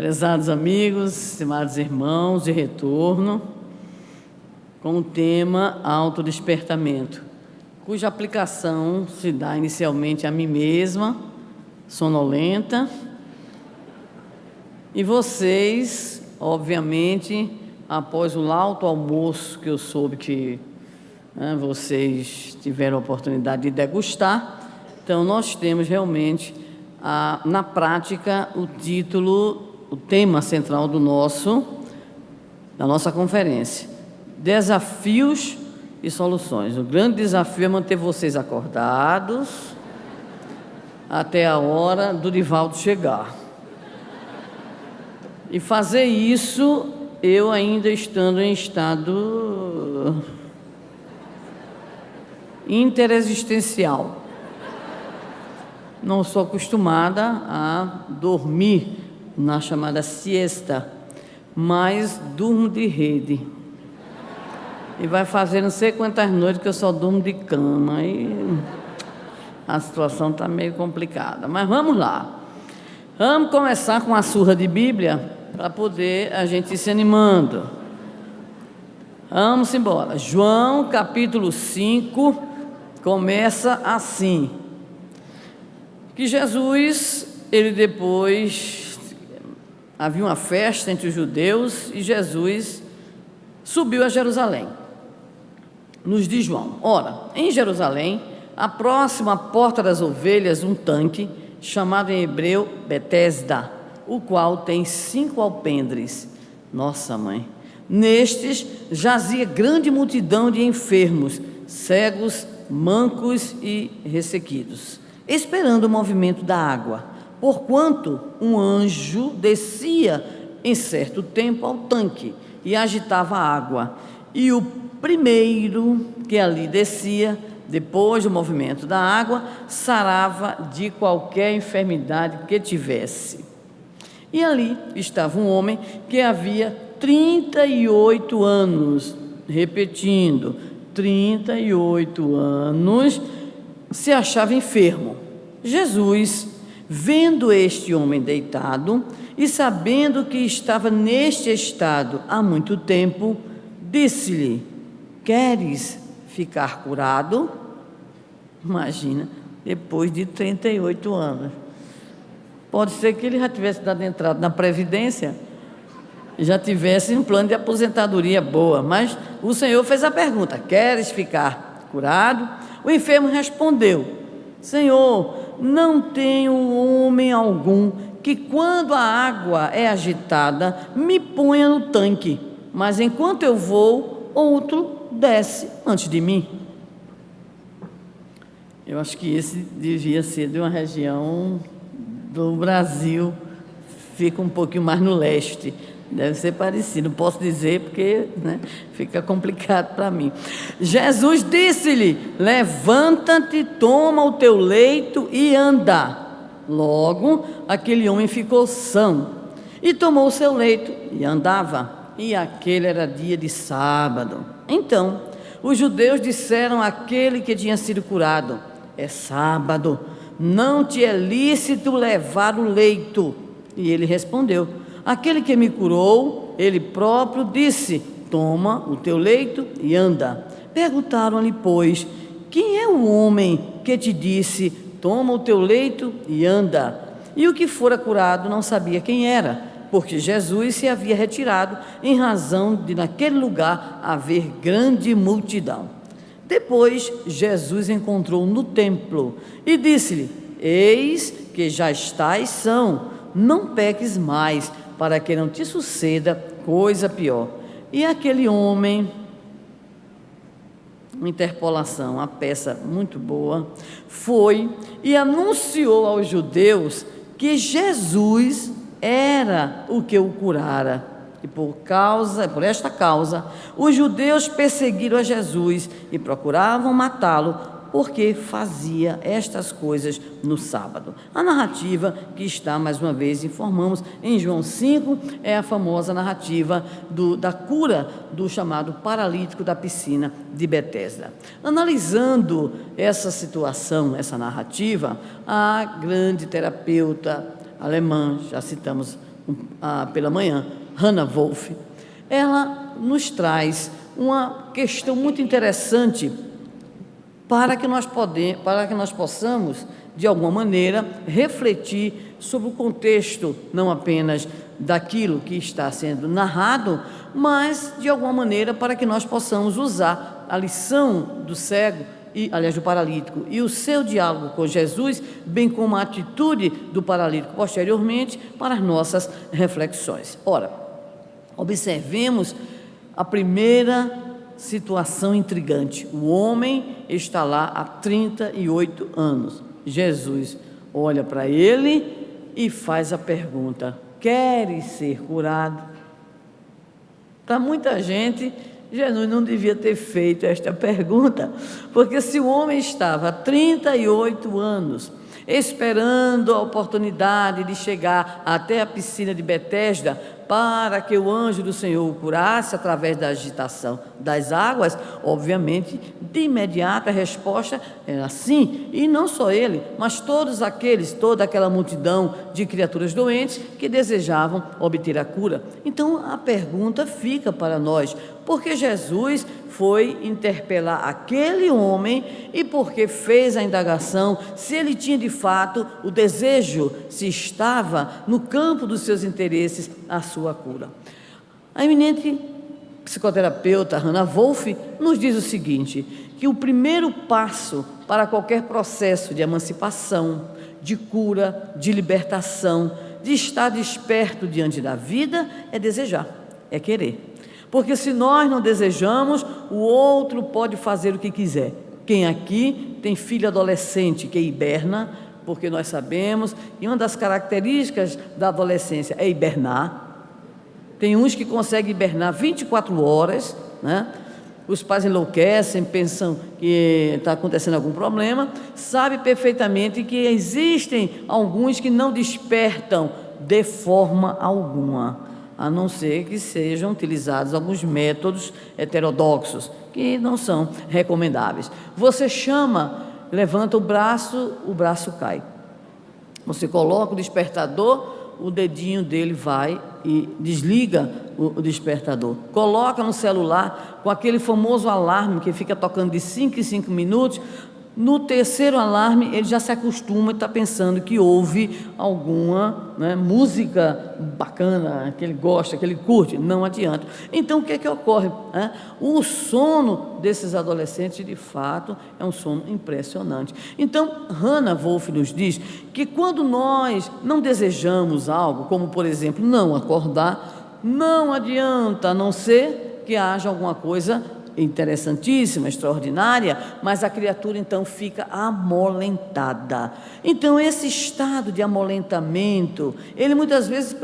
Prezados amigos, estimados irmãos de retorno, com o tema autodespertamento, cuja aplicação se dá inicialmente a mim mesma, sonolenta, e vocês, obviamente, após o lauto almoço que eu soube que vocês tiveram a oportunidade de degustar, então nós temos realmente, na prática, o tema central da nossa conferência, desafios e soluções. O grande desafio é manter vocês acordados até a hora do Divaldo chegar. E fazer isso, eu ainda estando em estado interexistencial. Não sou acostumada a dormir na chamada siesta, mas durmo de rede. E vai fazer não sei quantas noites que eu só durmo de cama. E a situação está meio complicada. Mas vamos lá. Vamos começar com a surra de Bíblia para poder a gente ir se animando. Vamos embora. João, capítulo 5, começa assim. Que Jesus, ele depois... Havia uma festa entre os judeus e Jesus subiu a Jerusalém. Nos diz João: ora, em Jerusalém, a próxima porta das ovelhas, um tanque, chamado em hebreu Betesda, o qual tem 5 alpendres. Nossa mãe! Nestes jazia grande multidão de enfermos, cegos, mancos e ressequidos, esperando o movimento da água. Porquanto um anjo descia em certo tempo ao tanque e agitava a água, e o primeiro que ali descia, depois do movimento da água, sarava de qualquer enfermidade que tivesse. E ali estava um homem que havia 38 anos, repetindo, 38 anos, se achava enfermo. Jesus, vendo este homem deitado e sabendo que estava neste estado há muito tempo, disse-lhe: queres ficar curado? Imagina, depois de 38 anos. Pode ser que ele já tivesse dado entrada na Previdência, já tivesse um plano de aposentadoria boa, mas o Senhor fez a pergunta: queres ficar curado? O enfermo respondeu: Senhor, não tenho homem algum que, quando a água é agitada, me ponha no tanque, mas enquanto eu vou, outro desce antes de mim. Eu acho que esse devia ser de uma região do Brasil, fica um pouquinho mais no leste. Deve ser parecido, não posso dizer porque fica complicado para mim. Jesus disse-lhe: levanta-te, toma o teu leito e anda. Logo, aquele homem ficou são e tomou o seu leito e andava. E aquele era dia de sábado. Então, os judeus disseram àquele que tinha sido curado: é sábado, não te é lícito levar o leito. E ele respondeu: aquele que me curou, ele próprio disse: toma o teu leito e anda. Perguntaram-lhe, pois: quem é o homem que te disse: toma o teu leito e anda? E o que fora curado não sabia quem era, porque Jesus se havia retirado, em razão de naquele lugar haver grande multidão. Depois Jesus encontrou no templo e disse-lhe: eis que já estás são, não peques mais, para que não te suceda coisa pior. E aquele homem, uma interpolação, uma peça muito boa, foi e anunciou aos judeus que Jesus era o que o curara. E por esta causa, os judeus perseguiram a Jesus e procuravam matá-lo, porque fazia estas coisas no sábado. A narrativa que está, mais uma vez, informamos, em João 5, é a famosa narrativa da cura do chamado paralítico da piscina de Betesda. Analisando essa situação, essa narrativa, a grande terapeuta alemã, já citamos pela manhã, Hannah Wolff, ela nos traz uma questão muito interessante para que nós possamos, de alguma maneira, refletir sobre o contexto, não apenas daquilo que está sendo narrado, mas, de alguma maneira, para que nós possamos usar a lição do cego, do paralítico, e o seu diálogo com Jesus, bem como a atitude do paralítico posteriormente, para as nossas reflexões. Ora, observemos a primeira situação intrigante. O homem está lá há 38 anos. Jesus olha para ele e faz a pergunta: queres ser curado? Para muita gente, Jesus não devia ter feito esta pergunta, porque se o homem estava há 38 anos esperando a oportunidade de chegar até a piscina de Betesda para que o anjo do Senhor o curasse através da agitação das águas, obviamente, de imediato a resposta era sim, e não só ele, mas toda aquela multidão de criaturas doentes que desejavam obter a cura. Então a pergunta fica para nós: por que Jesus foi interpelar aquele homem e porque fez a indagação se ele tinha de fato o desejo, se estava no campo dos seus interesses a sua cura? A eminente psicoterapeuta Hannah Wolff nos diz o seguinte, que o primeiro passo para qualquer processo de emancipação, de cura, de libertação, de estar desperto diante da vida é desejar, é querer. Porque se nós não desejamos, o outro pode fazer o que quiser. Quem aqui tem filho adolescente que hiberna, porque nós sabemos que uma das características da adolescência é hibernar. Tem uns que conseguem hibernar 24 horas, né? Os pais enlouquecem, pensam que está acontecendo algum problema, sabe perfeitamente que existem alguns que não despertam de forma alguma, a não ser que sejam utilizados alguns métodos heterodoxos, que não são recomendáveis. Você chama, levanta o braço cai. Você coloca o despertador, o dedinho dele vai e desliga o despertador. Coloca no celular com aquele famoso alarme que fica tocando de 5 em 5 minutos. No terceiro alarme, ele já se acostuma e está pensando que houve alguma música bacana, que ele gosta, que ele curte. Não adianta. Então, o que é que ocorre? O sono desses adolescentes, de fato, é um sono impressionante. Então, Hannah Wolff nos diz que quando nós não desejamos algo, como, por exemplo, não acordar, não adianta, a não ser que haja alguma coisa interessantíssima, extraordinária, mas a criatura então fica amolentada. Então esse estado de amolentamento, ele muitas vezes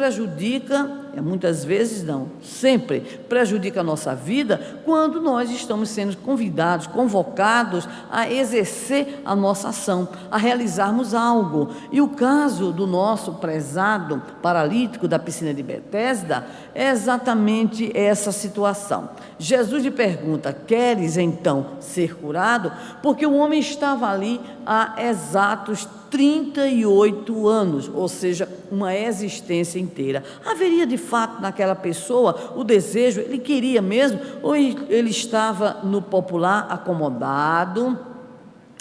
sempre prejudica a nossa vida quando nós estamos sendo convidados, convocados a exercer a nossa ação, a realizarmos algo. E o caso do nosso prezado paralítico da piscina de Betesda é exatamente essa situação. Jesus lhe pergunta: queres então ser curado? Porque o homem estava ali há exatos 38 anos, ou seja, uma existência inteira. Haveria de fato naquela pessoa o desejo, ele queria mesmo, ou ele estava no popular acomodado,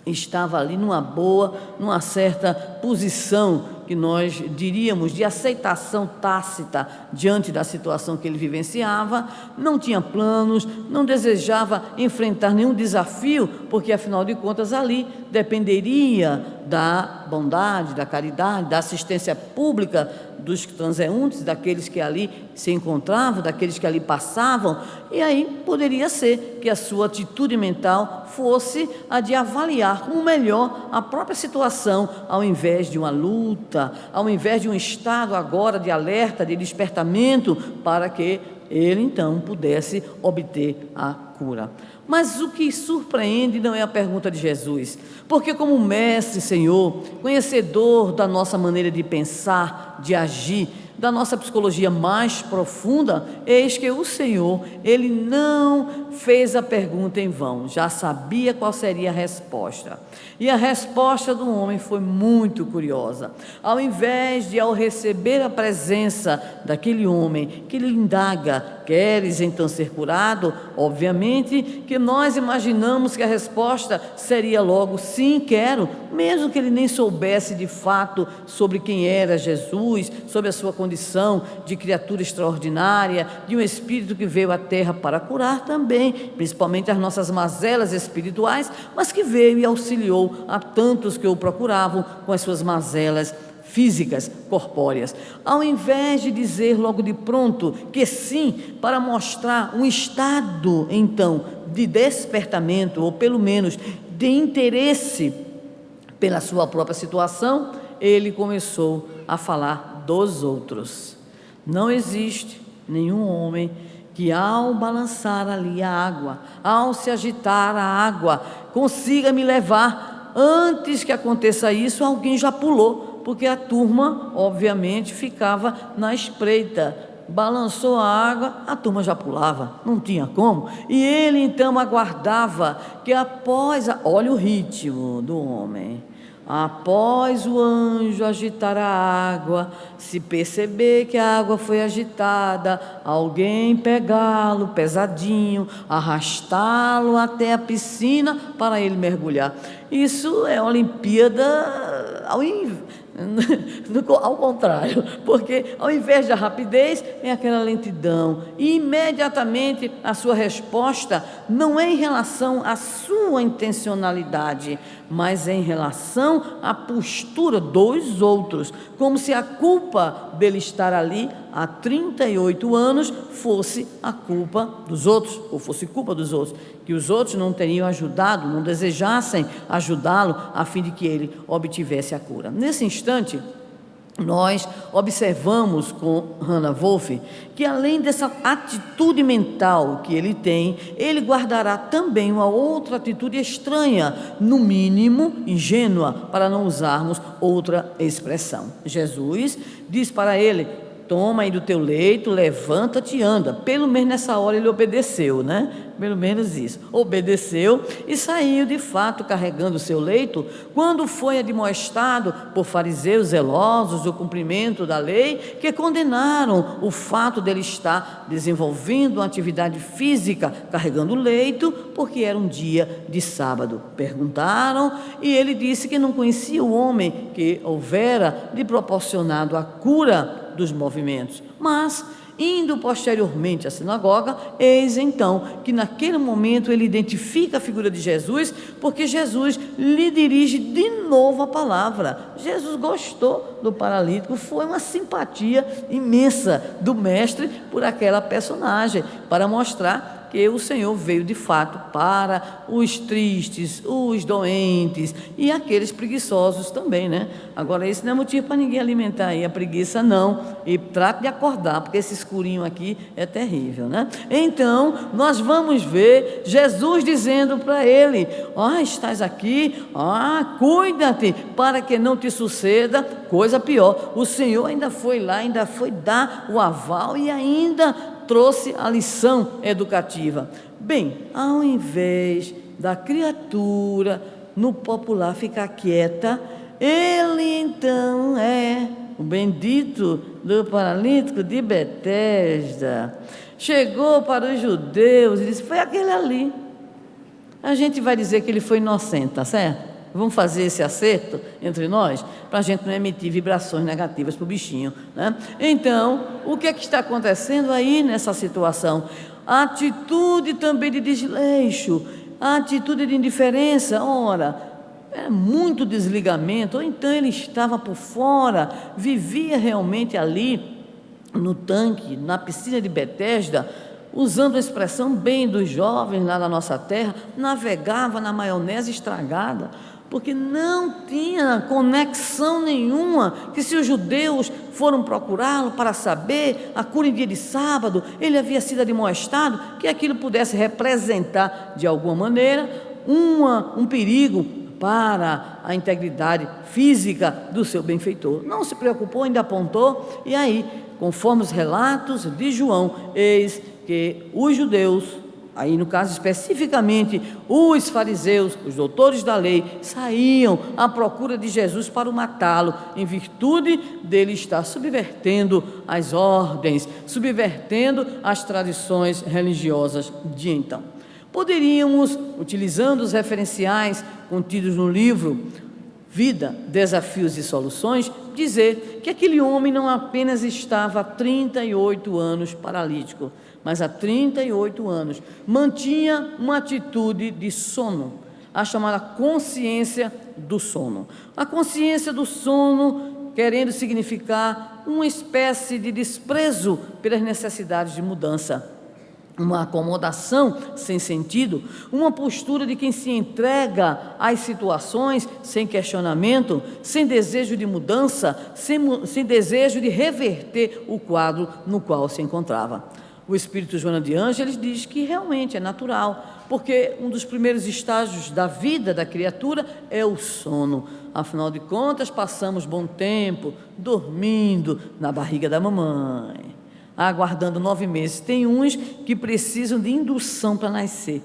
estava ali numa boa, numa certa posição que nós diríamos de aceitação tácita diante da situação que ele vivenciava, não tinha planos, não desejava enfrentar nenhum desafio, porque afinal de contas ali dependeria da bondade, da caridade, da assistência pública dos transeuntes, daqueles que ali se encontravam, daqueles que ali passavam, e aí poderia ser que a sua atitude mental fosse a de avaliar como melhor a própria situação, ao invés de uma luta, ao invés de um estado agora de alerta, de despertamento, para que ele então pudesse obter a cura. Mas o que surpreende não é a pergunta de Jesus, porque como mestre, Senhor, conhecedor da nossa maneira de pensar, de agir, da nossa psicologia mais profunda, eis que o Senhor, Ele não fez a pergunta em vão, já sabia qual seria a resposta. E a resposta do homem foi muito curiosa. Ao invés de, ao receber a presença daquele homem, que lhe indaga: queres então ser curado? Obviamente que nós imaginamos que a resposta seria logo: sim, quero, mesmo que ele nem soubesse de fato sobre quem era Jesus, sobre a sua condição de criatura extraordinária, de um espírito que veio à terra para curar também, principalmente as nossas mazelas espirituais, mas que veio e auxiliou a tantos que o procuravam com as suas mazelas físicas, corpóreas. Ao invés de dizer logo de pronto que sim, para mostrar um estado então de despertamento, ou pelo menos de interesse pela sua própria situação, ele começou a falar dos outros. Não existe nenhum homem que, ao balançar ali a água, ao se agitar a água, consiga me levar. Antes que aconteça isso, alguém já pulou, porque a turma, obviamente, ficava na espreita. Balançou a água, a turma já pulava, não tinha como. E ele então aguardava que após, olha o ritmo do homem, após o anjo agitar a água, se perceber que a água foi agitada, alguém pegá-lo pesadinho, arrastá-lo até a piscina para ele mergulhar. Isso é Olimpíada ao contrário, porque ao invés da rapidez é aquela lentidão, e imediatamente a sua resposta não é em relação à sua intencionalidade, mas é em relação à postura dos outros, como se a culpa dele estar ali há 38 anos fosse a culpa dos outros, ou fosse culpa dos outros, que os outros não teriam ajudado, não desejassem ajudá-lo a fim de que ele obtivesse a cura. Nesse instante, nós observamos com Hannah Wolff que, além dessa atitude mental que ele tem, ele guardará também uma outra atitude estranha, no mínimo ingênua, para não usarmos outra expressão. Jesus diz para ele: toma aí do teu leito, levanta-te e anda. Pelo menos nessa hora ele obedeceu, né? Pelo menos isso, obedeceu e saiu de fato carregando o seu leito. Quando foi admoestado por fariseus zelosos do cumprimento da lei, que condenaram o fato dele estar desenvolvendo uma atividade física, carregando o leito, porque era um dia de sábado. Perguntaram e ele disse que não conhecia o homem que houvera lhe proporcionado a cura dos movimentos, mas indo posteriormente à sinagoga, eis então que naquele momento ele identifica a figura de Jesus, porque Jesus lhe dirige de novo a palavra. Jesus gostou do paralítico, foi uma simpatia imensa do mestre por aquela personagem, para mostrar que o Senhor veio de fato para os tristes, os doentes e aqueles preguiçosos também, né? Agora, isso não é motivo para ninguém alimentar aí a preguiça, não. E trate de acordar, porque esse escurinho aqui é terrível, né? Então, nós vamos ver Jesus dizendo para ele: estás aqui, cuida-te, para que não te suceda coisa pior. O Senhor ainda foi lá, ainda foi dar o aval e ainda trouxe a lição educativa. Bem, ao invés da criatura no popular ficar quieta, ele então é o bendito do paralítico de Betesda. Chegou para os judeus e disse: foi aquele ali. A gente vai dizer que ele foi inocente, tá certo? Vamos fazer esse acerto entre nós, para a gente não emitir vibrações negativas para o bichinho, né? Então, o que é que está acontecendo aí nessa situação? A atitude também de desleixo, a atitude de indiferença. Ora, é muito desligamento, ou então ele estava por fora, vivia realmente ali no tanque, na piscina de Betesda, usando a expressão bem dos jovens lá na nossa terra, navegava na maionese estragada, porque não tinha conexão nenhuma, que se os judeus foram procurá-lo para saber a cura em dia de sábado, ele havia sido admoestado, que aquilo pudesse representar de alguma maneira um perigo para a integridade física do seu benfeitor. Não se preocupou, ainda apontou, e aí, conforme os relatos de João, eis que os judeus, aí no caso especificamente os fariseus, os doutores da lei, saíam à procura de Jesus para o matá-lo, em virtude dele estar subvertendo as ordens, subvertendo as tradições religiosas de então. Poderíamos, utilizando os referenciais contidos no livro Vida, Desafios e Soluções, dizer que aquele homem não apenas estava há 38 anos paralítico, mas há 38 anos mantinha uma atitude de sono, a chamada consciência do sono. A consciência do sono querendo significar uma espécie de desprezo pelas necessidades de mudança, uma acomodação sem sentido, uma postura de quem se entrega às situações sem questionamento, sem desejo de mudança, sem desejo de reverter o quadro no qual se encontrava. O espírito Joana de Ângeles diz que realmente é natural, porque um dos primeiros estágios da vida da criatura é o sono. Afinal de contas, passamos bom tempo dormindo na barriga da mamãe, aguardando 9 meses. Tem uns que precisam de indução para nascer.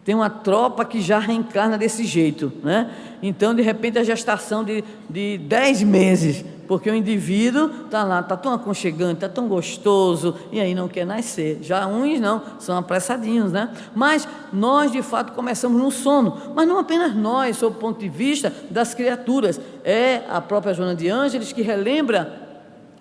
Tem uma tropa que já reencarna desse jeito, né? Então, de repente, a gestação de 10 meses, porque o indivíduo está lá, está tão aconchegante, está tão gostoso, e aí não quer nascer. Já uns não, são apressadinhos, né? Mas nós, de fato, começamos no sono, mas não apenas nós, sob o ponto de vista das criaturas. É a própria Joana de Ângeles que relembra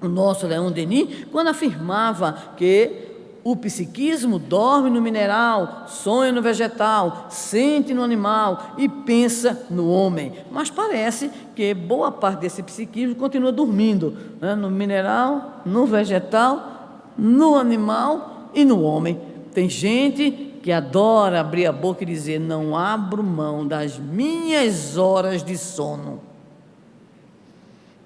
o nosso Leon Denis, quando afirmava que o psiquismo dorme no mineral, sonha no vegetal, sente no animal e pensa no homem. Mas parece que boa parte desse psiquismo continua dormindo, né? No mineral, no vegetal, no animal e no homem. Tem gente que adora abrir a boca e dizer: não abro mão das minhas horas de sono.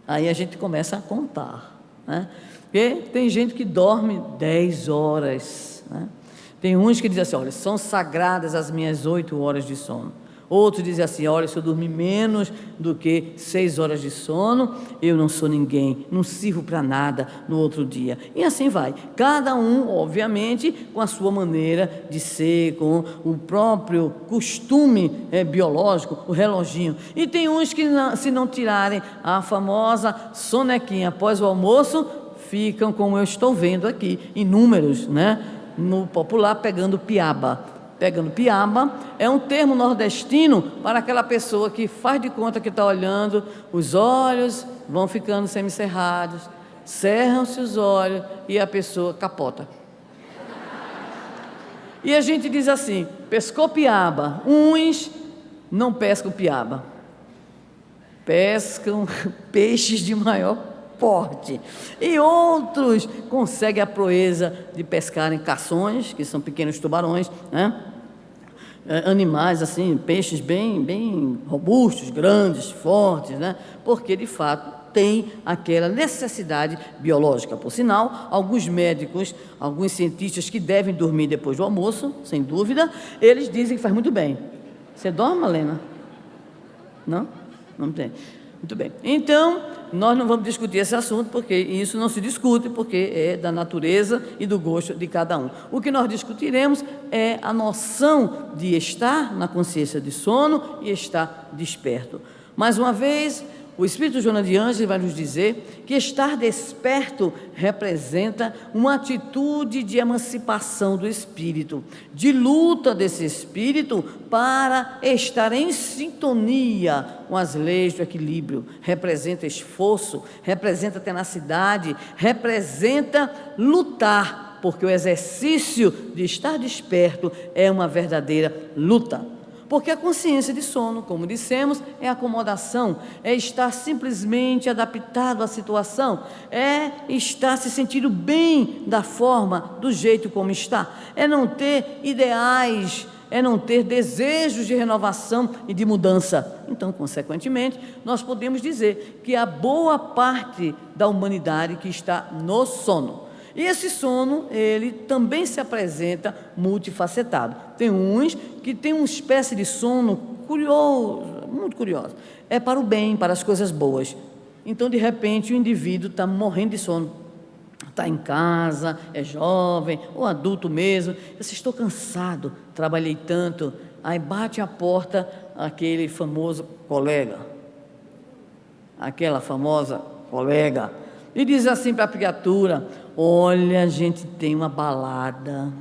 Aí a gente começa a contar, né? Porque tem gente que dorme 10 horas, né? Tem uns que dizem assim: olha, são sagradas as minhas 8 horas de sono. Outros dizem assim: olha, se eu dormir menos do que 6 horas de sono, eu não sou ninguém, não sirvo para nada no outro dia. E assim vai, cada um, obviamente, com a sua maneira de ser, com o próprio costume biológico, o reloginho. E tem uns que, se não tirarem a famosa sonequinha após o almoço, ficam, como eu estou vendo aqui, inúmeros, né? No popular, pegando piaba. Pegando piaba é um termo nordestino para aquela pessoa que faz de conta que está olhando, os olhos vão ficando semicerrados, cerram-se os olhos e a pessoa capota. E a gente diz assim: pescou piaba. Uns não pescam piaba, pescam peixes de maior porte, e outros conseguem a proeza de pescarem cações, que são pequenos tubarões, né? Animais assim, peixes bem robustos, grandes, fortes, né? Porque de fato tem aquela necessidade biológica. Por sinal, alguns médicos, alguns cientistas que devem dormir depois do almoço, sem dúvida, eles dizem que faz muito bem. Você dorme, Malena? Não? Não tem. Muito bem. Então, nós não vamos discutir esse assunto, porque isso não se discute, porque é da natureza e do gosto de cada um. O que nós discutiremos é a noção de estar na consciência de sono e estar desperto. Mais uma vez, o Espírito Joana de Ângeles vai nos dizer que estar desperto representa uma atitude de emancipação do espírito, de luta desse espírito para estar em sintonia com as leis do equilíbrio. Representa esforço, representa tenacidade, representa lutar, porque o exercício de estar desperto é uma verdadeira luta. Porque a consciência de sono, como dissemos, é acomodação, é estar simplesmente adaptado à situação, é estar se sentindo bem da forma, do jeito como está, é não ter ideais, é não ter desejos de renovação e de mudança. Então, consequentemente, nós podemos dizer que a boa parte da humanidade que está no sono. E esse sono, ele também se apresenta multifacetado. Tem uns que têm uma espécie de sono curioso, muito curiosa. É para o bem, para as coisas boas. Então, de repente, o indivíduo está morrendo de sono. Está em casa, é jovem, ou adulto mesmo. Eu disse, estou cansado, trabalhei tanto. Aí bate a porta aquele famoso colega, aquela famosa colega, e diz assim para a criatura: olha, a gente tem uma balada,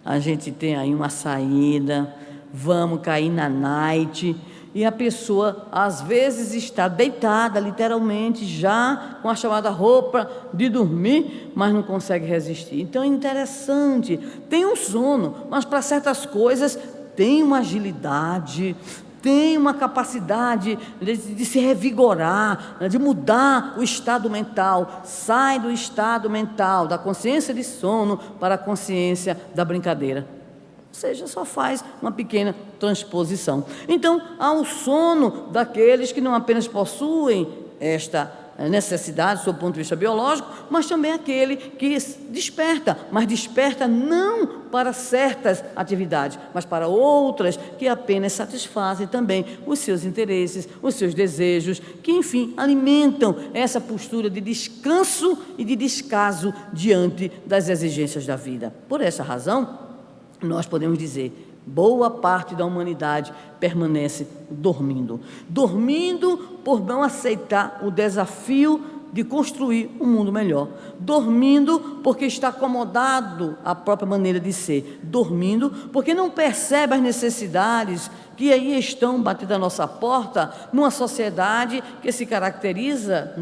a gente tem aí uma saída, vamos cair na night. E a pessoa às vezes está deitada, literalmente, já com a chamada roupa de dormir, mas não consegue resistir. Então é interessante, tem um sono, mas para certas coisas tem uma agilidade, tem uma capacidade de se revigorar, de mudar o estado mental. Sai do estado mental, da consciência de sono para a consciência da brincadeira. Ou seja, só faz uma pequena transposição. Então, há o sono daqueles que não apenas possuem esta necessidade, do seu ponto de vista biológico, mas também aquele que desperta, mas desperta não para certas atividades, mas para outras que apenas satisfazem também os seus interesses, os seus desejos, que enfim alimentam essa postura de descanso e de descaso diante das exigências da vida. Por essa razão, nós podemos dizer, boa parte da humanidade permanece dormindo. Dormindo por não aceitar o desafio de construir um mundo melhor. Dormindo porque está acomodado à própria maneira de ser. Dormindo porque não percebe as necessidades que aí estão batendo à nossa porta, numa sociedade que se caracteriza,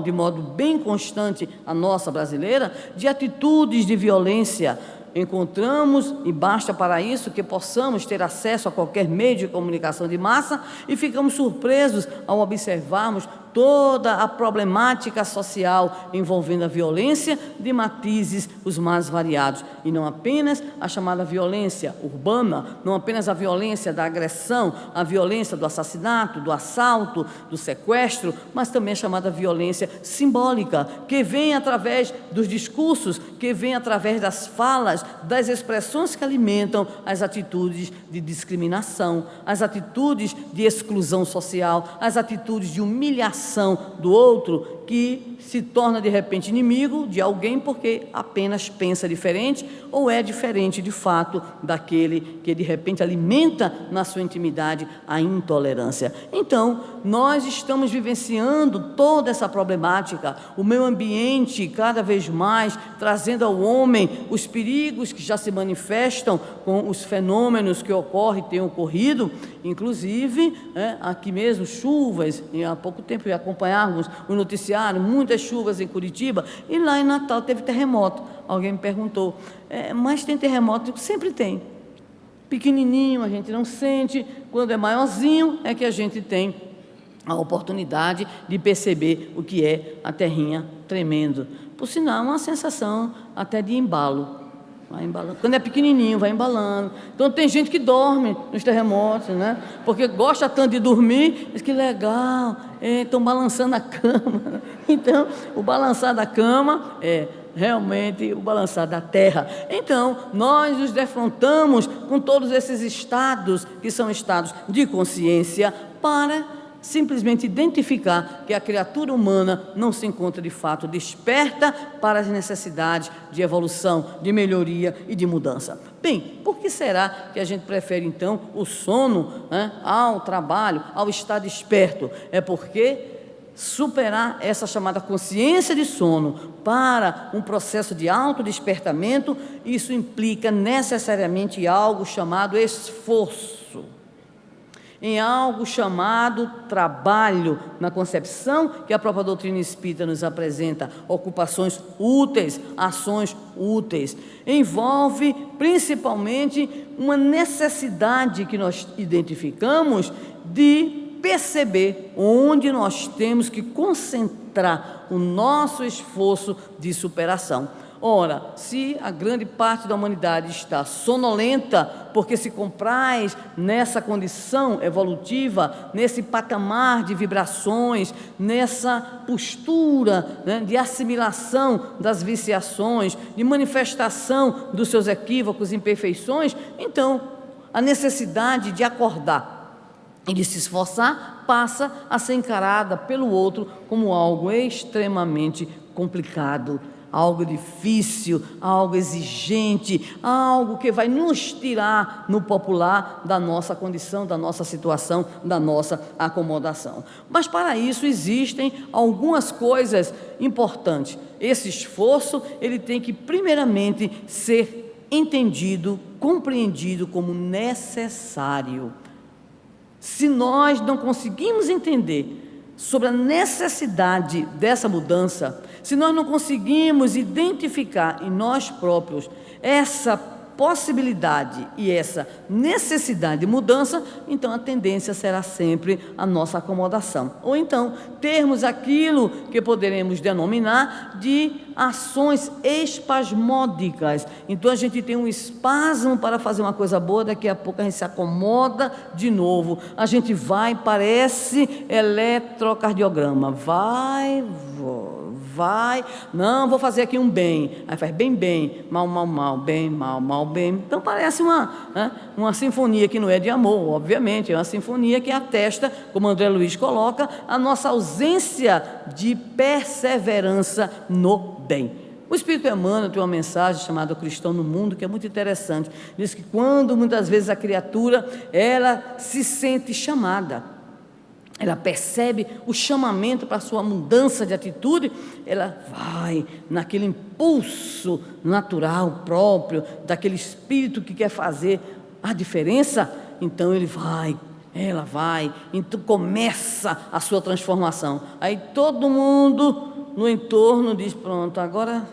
de modo bem constante, a nossa brasileira, de atitudes de violência. Encontramos, e basta para isso que possamos ter acesso a qualquer meio de comunicação de massa, e ficamos surpresos ao observarmos toda a problemática social envolvendo a violência de matizes os mais variados, e não apenas a chamada violência urbana, não apenas a violência da agressão, a violência do assassinato, do assalto, do sequestro, mas também a chamada violência simbólica, que vem através dos discursos, que vem através das falas, das expressões que alimentam as atitudes de discriminação, as atitudes de exclusão social, as atitudes de humilhação do outro, que se torna de repente inimigo de alguém porque apenas pensa diferente ou é diferente de fato daquele que de repente alimenta na sua intimidade a intolerância. Então, nós estamos vivenciando toda essa problemática, o meio ambiente cada vez mais trazendo ao homem os perigos que já se manifestam com os fenômenos que ocorrem e têm ocorrido, inclusive aqui mesmo chuvas, e há pouco tempo acompanhávamos o noticiário, muitas chuvas em Curitiba, e lá em Natal teve terremoto. Alguém me perguntou, mas tem terremoto? Sempre tem. Pequenininho, a gente não sente, quando é maiorzinho é que a gente tem a oportunidade de perceber o que é a terrinha tremendo. Por sinal, uma sensação até de embalo. Vai embalando. Quando é pequenininho, vai embalando. Então tem gente que dorme nos terremotos, né? Porque gosta tanto de dormir, diz que legal, estão balançando a cama. Então, o balançar da cama é realmente o balançar da terra. Então, nós nos defrontamos com todos esses estados, que são estados de consciência, para simplesmente identificar que a criatura humana não se encontra de fato desperta para as necessidades de evolução, de melhoria e de mudança. Bem, por que será que a gente prefere então o sono ao trabalho, ao estar desperto? É porque superar essa chamada consciência de sono para um processo de autodespertamento, isso implica necessariamente algo chamado esforço, em algo chamado trabalho, na concepção que a própria doutrina espírita nos apresenta, ocupações úteis, ações úteis. Envolve principalmente uma necessidade que nós identificamos de perceber onde nós temos que concentrar o nosso esforço de superação. Ora, se a grande parte da humanidade está sonolenta, porque se compraz nessa condição evolutiva, nesse patamar de vibrações, nessa postura de assimilação das viciações, de manifestação dos seus equívocos e imperfeições, então a necessidade de acordar e de se esforçar, passa a ser encarada pelo outro como algo extremamente complicado, algo difícil, algo exigente, algo que vai nos tirar no popular da nossa condição, da nossa situação, da nossa acomodação. Mas para isso existem algumas coisas importantes. Esse esforço, ele tem que primeiramente ser entendido, compreendido como necessário. Se nós não conseguimos entender sobre a necessidade dessa mudança, se nós não conseguimos identificar em nós próprios essa possibilidade e essa necessidade de mudança, então a tendência será sempre a nossa acomodação. Ou então, termos aquilo que poderemos denominar de ações espasmódicas. Então a gente tem um espasmo para fazer uma coisa boa, daqui a pouco a gente se acomoda de novo. A gente vai, parece eletrocardiograma, vai, não, vou fazer aqui um bem, aí faz bem, mal, bem, mal, bem. Então parece uma sinfonia que não é de amor, obviamente, é uma sinfonia que atesta, como André Luiz coloca, a nossa ausência de perseverança no bem. O Espírito Emmanuel tem uma mensagem chamada Cristão no Mundo, que é muito interessante. Diz que quando muitas vezes a criatura, ela se sente chamada, ela percebe o chamamento para a sua mudança de atitude, ela vai naquele impulso natural próprio, daquele espírito que quer fazer a diferença, então ela vai, então começa a sua transformação. Aí todo mundo no entorno diz, pronto, agora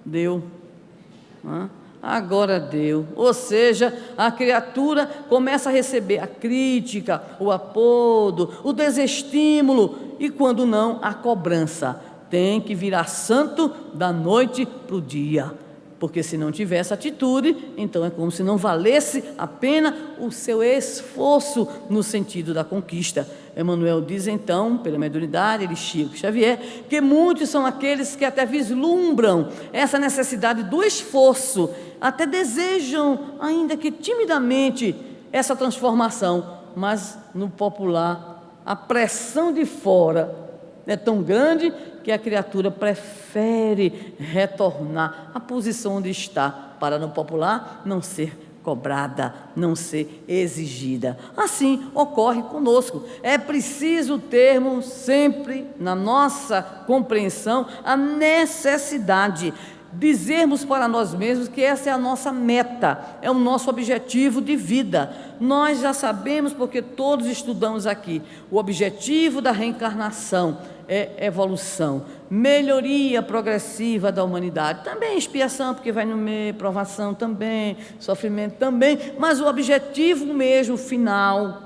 deu, agora deu. Ou seja, a criatura começa a receber a crítica, o apodo, o desestímulo e, quando não, a cobrança. Tem que virar santo da noite para o dia, porque se não tiver essa atitude, então é como se não valesse a pena o seu esforço no sentido da conquista. Emmanuel diz então, pela mediunidade de Chico Xavier, que muitos são aqueles que até vislumbram essa necessidade do esforço, até desejam, ainda que timidamente, essa transformação, mas no popular a pressão de fora é tão grande que a criatura prefere retornar à posição onde está, para no popular não ser cobrada, não ser exigida. Assim ocorre conosco. É preciso termos sempre na nossa compreensão a necessidade, dizermos para nós mesmos que essa é a nossa meta, é o nosso objetivo de vida. Nós já sabemos, porque todos estudamos aqui, o objetivo da reencarnação é evolução, melhoria progressiva da humanidade, também expiação, porque vai no meio, provação também, sofrimento também, mas o objetivo mesmo final,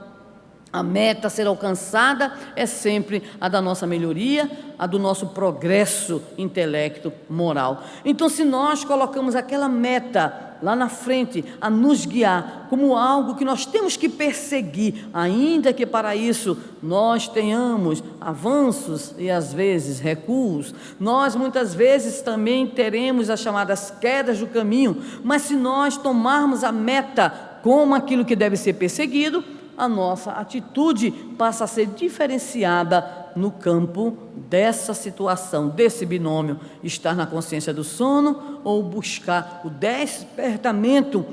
a meta a ser alcançada é sempre a da nossa melhoria, a do nosso progresso intelecto moral. Então, se nós colocamos aquela meta lá na frente a nos guiar como algo que nós temos que perseguir, ainda que para isso nós tenhamos avanços e às vezes recuos, nós muitas vezes também teremos as chamadas quedas do caminho, mas se nós tomarmos a meta como aquilo que deve ser perseguido, a nossa atitude passa a ser diferenciada no campo dessa situação, desse binômio, estar na consciência do sono ou buscar o despertamento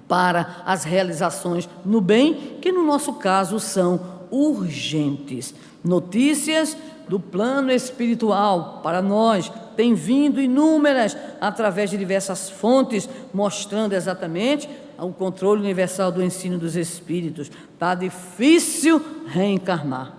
para as realizações no bem, que no nosso caso são urgentes. Notícias do plano espiritual para nós têm vindo inúmeras através de diversas fontes, mostrando exatamente o controle universal do ensino dos espíritos. Está difícil reencarnar.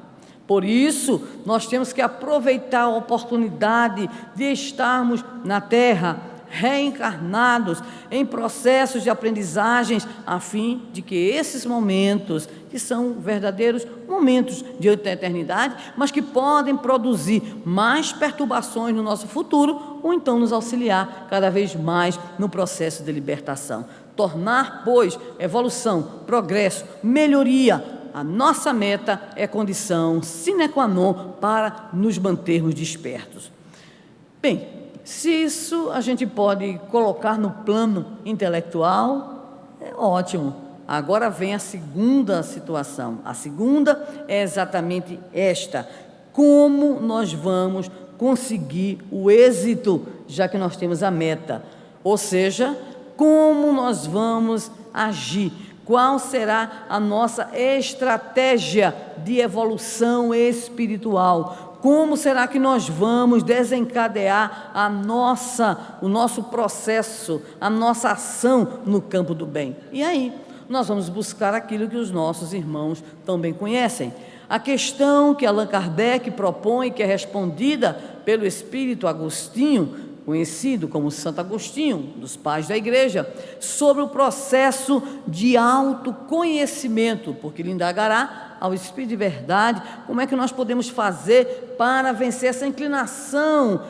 Por isso, nós temos que aproveitar a oportunidade de estarmos na Terra, reencarnados, em processos de aprendizagens, a fim de que esses momentos, que são verdadeiros momentos de eternidade, mas que podem produzir mais perturbações no nosso futuro, ou então nos auxiliar cada vez mais no processo de libertação. Tornar, pois, evolução, progresso, melhoria, a nossa meta é condição sine qua non para nos mantermos despertos. Bem, se isso a gente pode colocar no plano intelectual, é ótimo. Agora vem a segunda situação. A segunda é exatamente esta: como nós vamos conseguir o êxito, já que nós temos a meta? Ou seja, como nós vamos agir? Qual será a nossa estratégia de evolução espiritual? Como será que nós vamos desencadear o nosso processo, a nossa ação no campo do bem? E aí, nós vamos buscar aquilo que os nossos irmãos também conhecem. A questão que Allan Kardec propõe, que é respondida pelo Espírito Agostinho, conhecido como Santo Agostinho, dos pais da igreja, sobre o processo de autoconhecimento, porque ele indagará ao Espírito de verdade como é que nós podemos fazer para vencer essa inclinação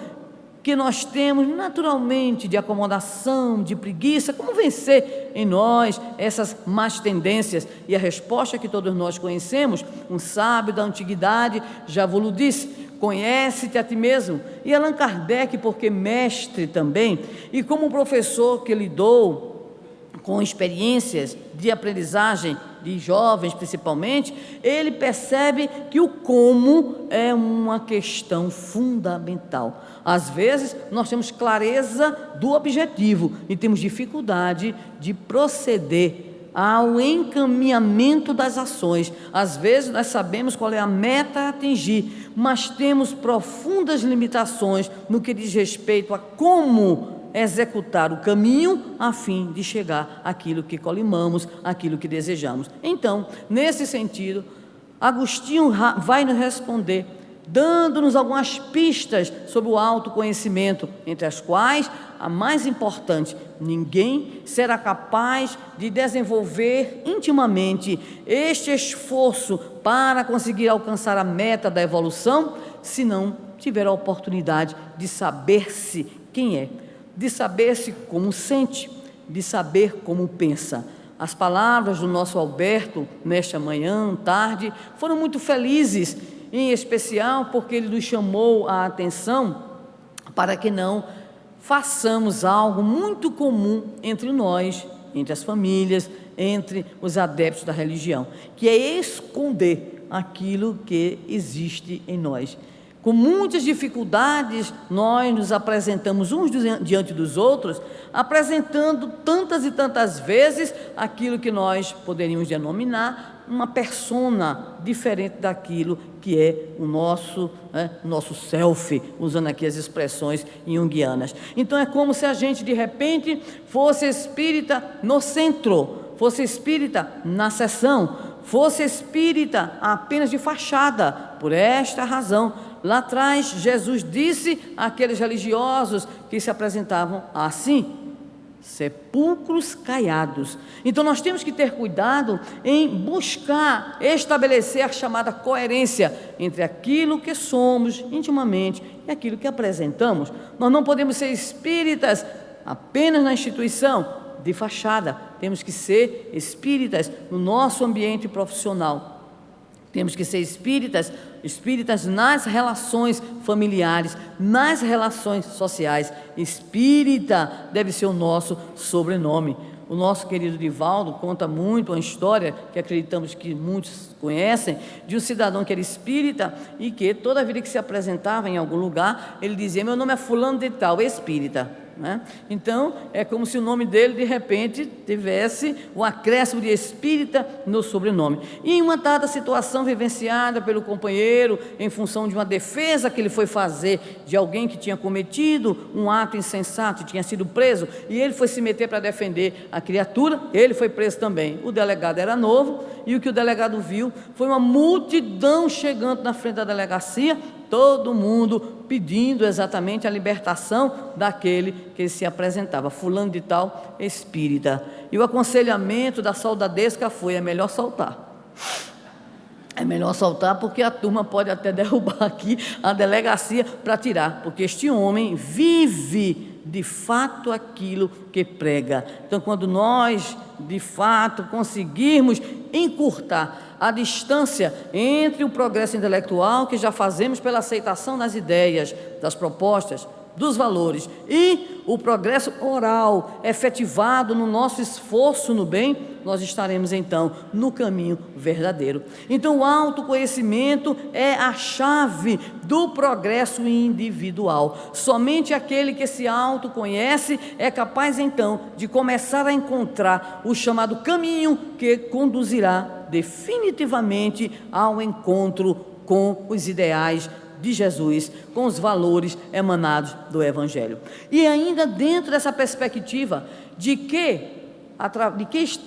que nós temos naturalmente de acomodação, de preguiça. Como vencer em nós essas más tendências? E a resposta que todos nós conhecemos, um sábio da antiguidade já vos disse: conhece-te a ti mesmo. E Allan Kardec, porque mestre também, e como professor que lidou com experiências de aprendizagem de jovens principalmente, ele percebe que o como é uma questão fundamental. Às vezes nós temos clareza do objetivo e temos dificuldade de proceder ao encaminhamento das ações. Às vezes nós sabemos qual é a meta a atingir, mas temos profundas limitações no que diz respeito a como executar o caminho a fim de chegar àquilo que colimamos, àquilo que desejamos. Então, nesse sentido, Agostinho vai nos responder, dando-nos algumas pistas sobre o autoconhecimento, entre as quais a mais importante: ninguém será capaz de desenvolver intimamente este esforço para conseguir alcançar a meta da evolução, se não tiver a oportunidade de saber-se quem é, de saber-se como sente, de saber como pensa. As palavras do nosso Alberto, nesta manhã, tarde, foram muito felizes, em especial porque ele nos chamou a atenção para que não façamos algo muito comum entre nós, entre as famílias, entre os adeptos da religião, que é esconder aquilo que existe em nós. Com muitas dificuldades, nós nos apresentamos uns diante dos outros, apresentando tantas e tantas vezes aquilo que nós poderíamos denominar uma persona diferente daquilo que é o nosso self, usando aqui as expressões junguianas. Então é como se a gente de repente fosse espírita no centro, fosse espírita na seção, fosse espírita apenas de fachada. Por esta razão, lá atrás Jesus disse àqueles religiosos que se apresentavam assim: sepulcros caiados. Então nós temos que ter cuidado em buscar estabelecer a chamada coerência entre aquilo que somos intimamente e aquilo que apresentamos. Nós não podemos ser espíritas apenas na instituição, de fachada. Temos que ser espíritas no nosso ambiente profissional. Temos que ser espíritas nas relações familiares, nas relações sociais. Espírita deve ser o nosso sobrenome. O nosso querido Divaldo conta muito uma história que acreditamos que muitos conhecem, de um cidadão que era espírita e que toda vida que se apresentava em algum lugar, ele dizia: meu nome é fulano de tal, espírita. Então é como se o nome dele de repente tivesse o acréscimo de espírita no sobrenome. E em uma dada situação vivenciada pelo companheiro, em função de uma defesa que ele foi fazer de alguém que tinha cometido um ato insensato, tinha sido preso, e ele foi se meter para defender a criatura, ele foi preso também. O delegado era novo, e o que o delegado viu foi uma multidão chegando na frente da delegacia, todo mundo pedindo exatamente a libertação daquele que se apresentava, fulano de tal, espírita. E o aconselhamento da soldadesca foi: é melhor soltar. É melhor soltar, porque a turma pode até derrubar aqui a delegacia para tirar, porque este homem vive de fato aquilo que prega. Então, quando nós de fato conseguirmos encurtar a distância entre o progresso intelectual que já fazemos pela aceitação das ideias, das propostas, dos valores e o progresso moral efetivado no nosso esforço no bem, nós estaremos então no caminho verdadeiro. Então o autoconhecimento é a chave do progresso individual. Somente aquele que se autoconhece é capaz então de começar a encontrar o chamado caminho que conduzirá definitivamente ao encontro com os ideais de Jesus, com os valores emanados do Evangelho. E ainda dentro dessa perspectiva de que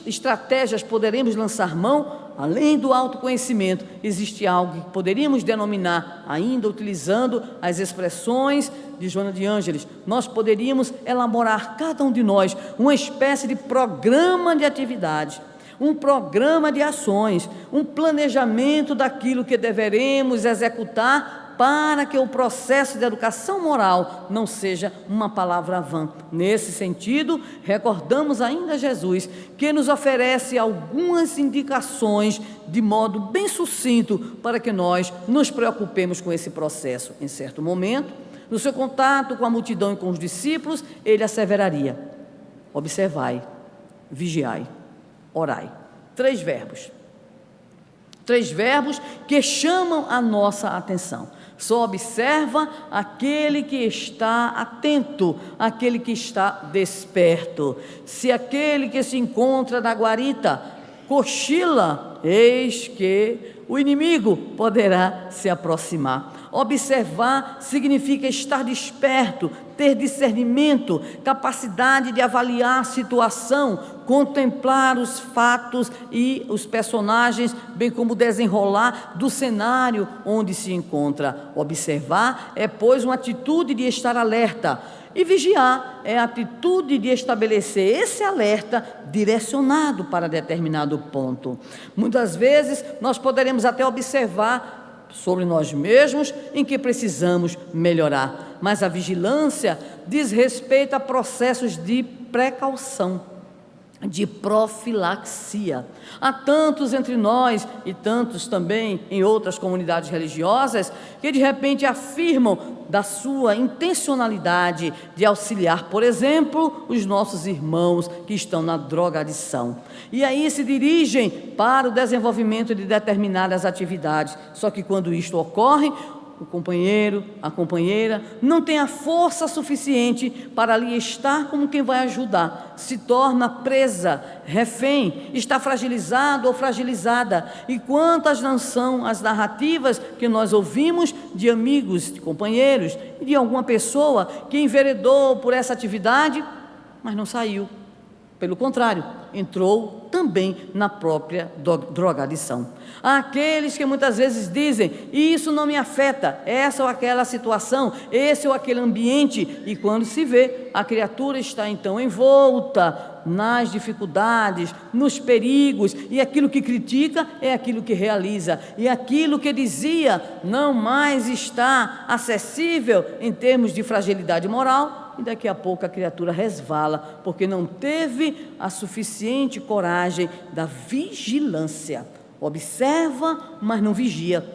estratégias poderemos lançar mão, além do autoconhecimento, existe algo que poderíamos denominar, ainda utilizando as expressões de Joana de Ângeles, nós poderíamos elaborar, cada um de nós, uma espécie de programa de atividade, um programa de ações, um planejamento daquilo que deveremos executar para que o processo de educação moral não seja uma palavra vã. Nesse sentido, recordamos ainda Jesus, que nos oferece algumas indicações de modo bem sucinto para que nós nos preocupemos com esse processo. Em certo momento, no seu contato com a multidão e com os discípulos, ele asseveraria: observai, vigiai, orai. 3 verbos. 3 verbos que chamam a nossa atenção. Só observa aquele que está atento, aquele que está desperto. Se aquele que se encontra na guarita cochila, eis que o inimigo poderá se aproximar. Observar significa estar desperto, ter discernimento, capacidade de avaliar a situação, contemplar os fatos e os personagens, bem como o desenrolar do cenário onde se encontra. Observar é, pois, uma atitude de estar alerta, e vigiar é a atitude de estabelecer esse alerta direcionado para determinado ponto. Muitas vezes nós poderemos até observar sobre nós mesmos em que precisamos melhorar, mas a vigilância diz respeito a processos de precaução, de profilaxia. Há tantos entre nós e tantos também em outras comunidades religiosas que de repente afirmam da sua intencionalidade de auxiliar, por exemplo, os nossos irmãos que estão na drogadição. E aí se dirigem para o desenvolvimento de determinadas atividades. Só que quando isto ocorre, o companheiro, a companheira, não tem a força suficiente para ali estar como quem vai ajudar, se torna presa, refém, está fragilizado ou fragilizada. E quantas não são as narrativas que nós ouvimos de amigos, de companheiros e de alguma pessoa que enveredou por essa atividade, mas não saiu. Pelo contrário, entrou também na própria drogadição. Há aqueles que muitas vezes dizem: isso não me afeta, essa ou aquela situação, esse ou aquele ambiente, e quando se vê, a criatura está então envolta nas dificuldades, nos perigos, e aquilo que critica é aquilo que realiza, e aquilo que dizia não mais está acessível em termos de fragilidade moral, e daqui a pouco a criatura resvala, porque não teve a suficiente coragem da vigilância. Observa, mas não vigia.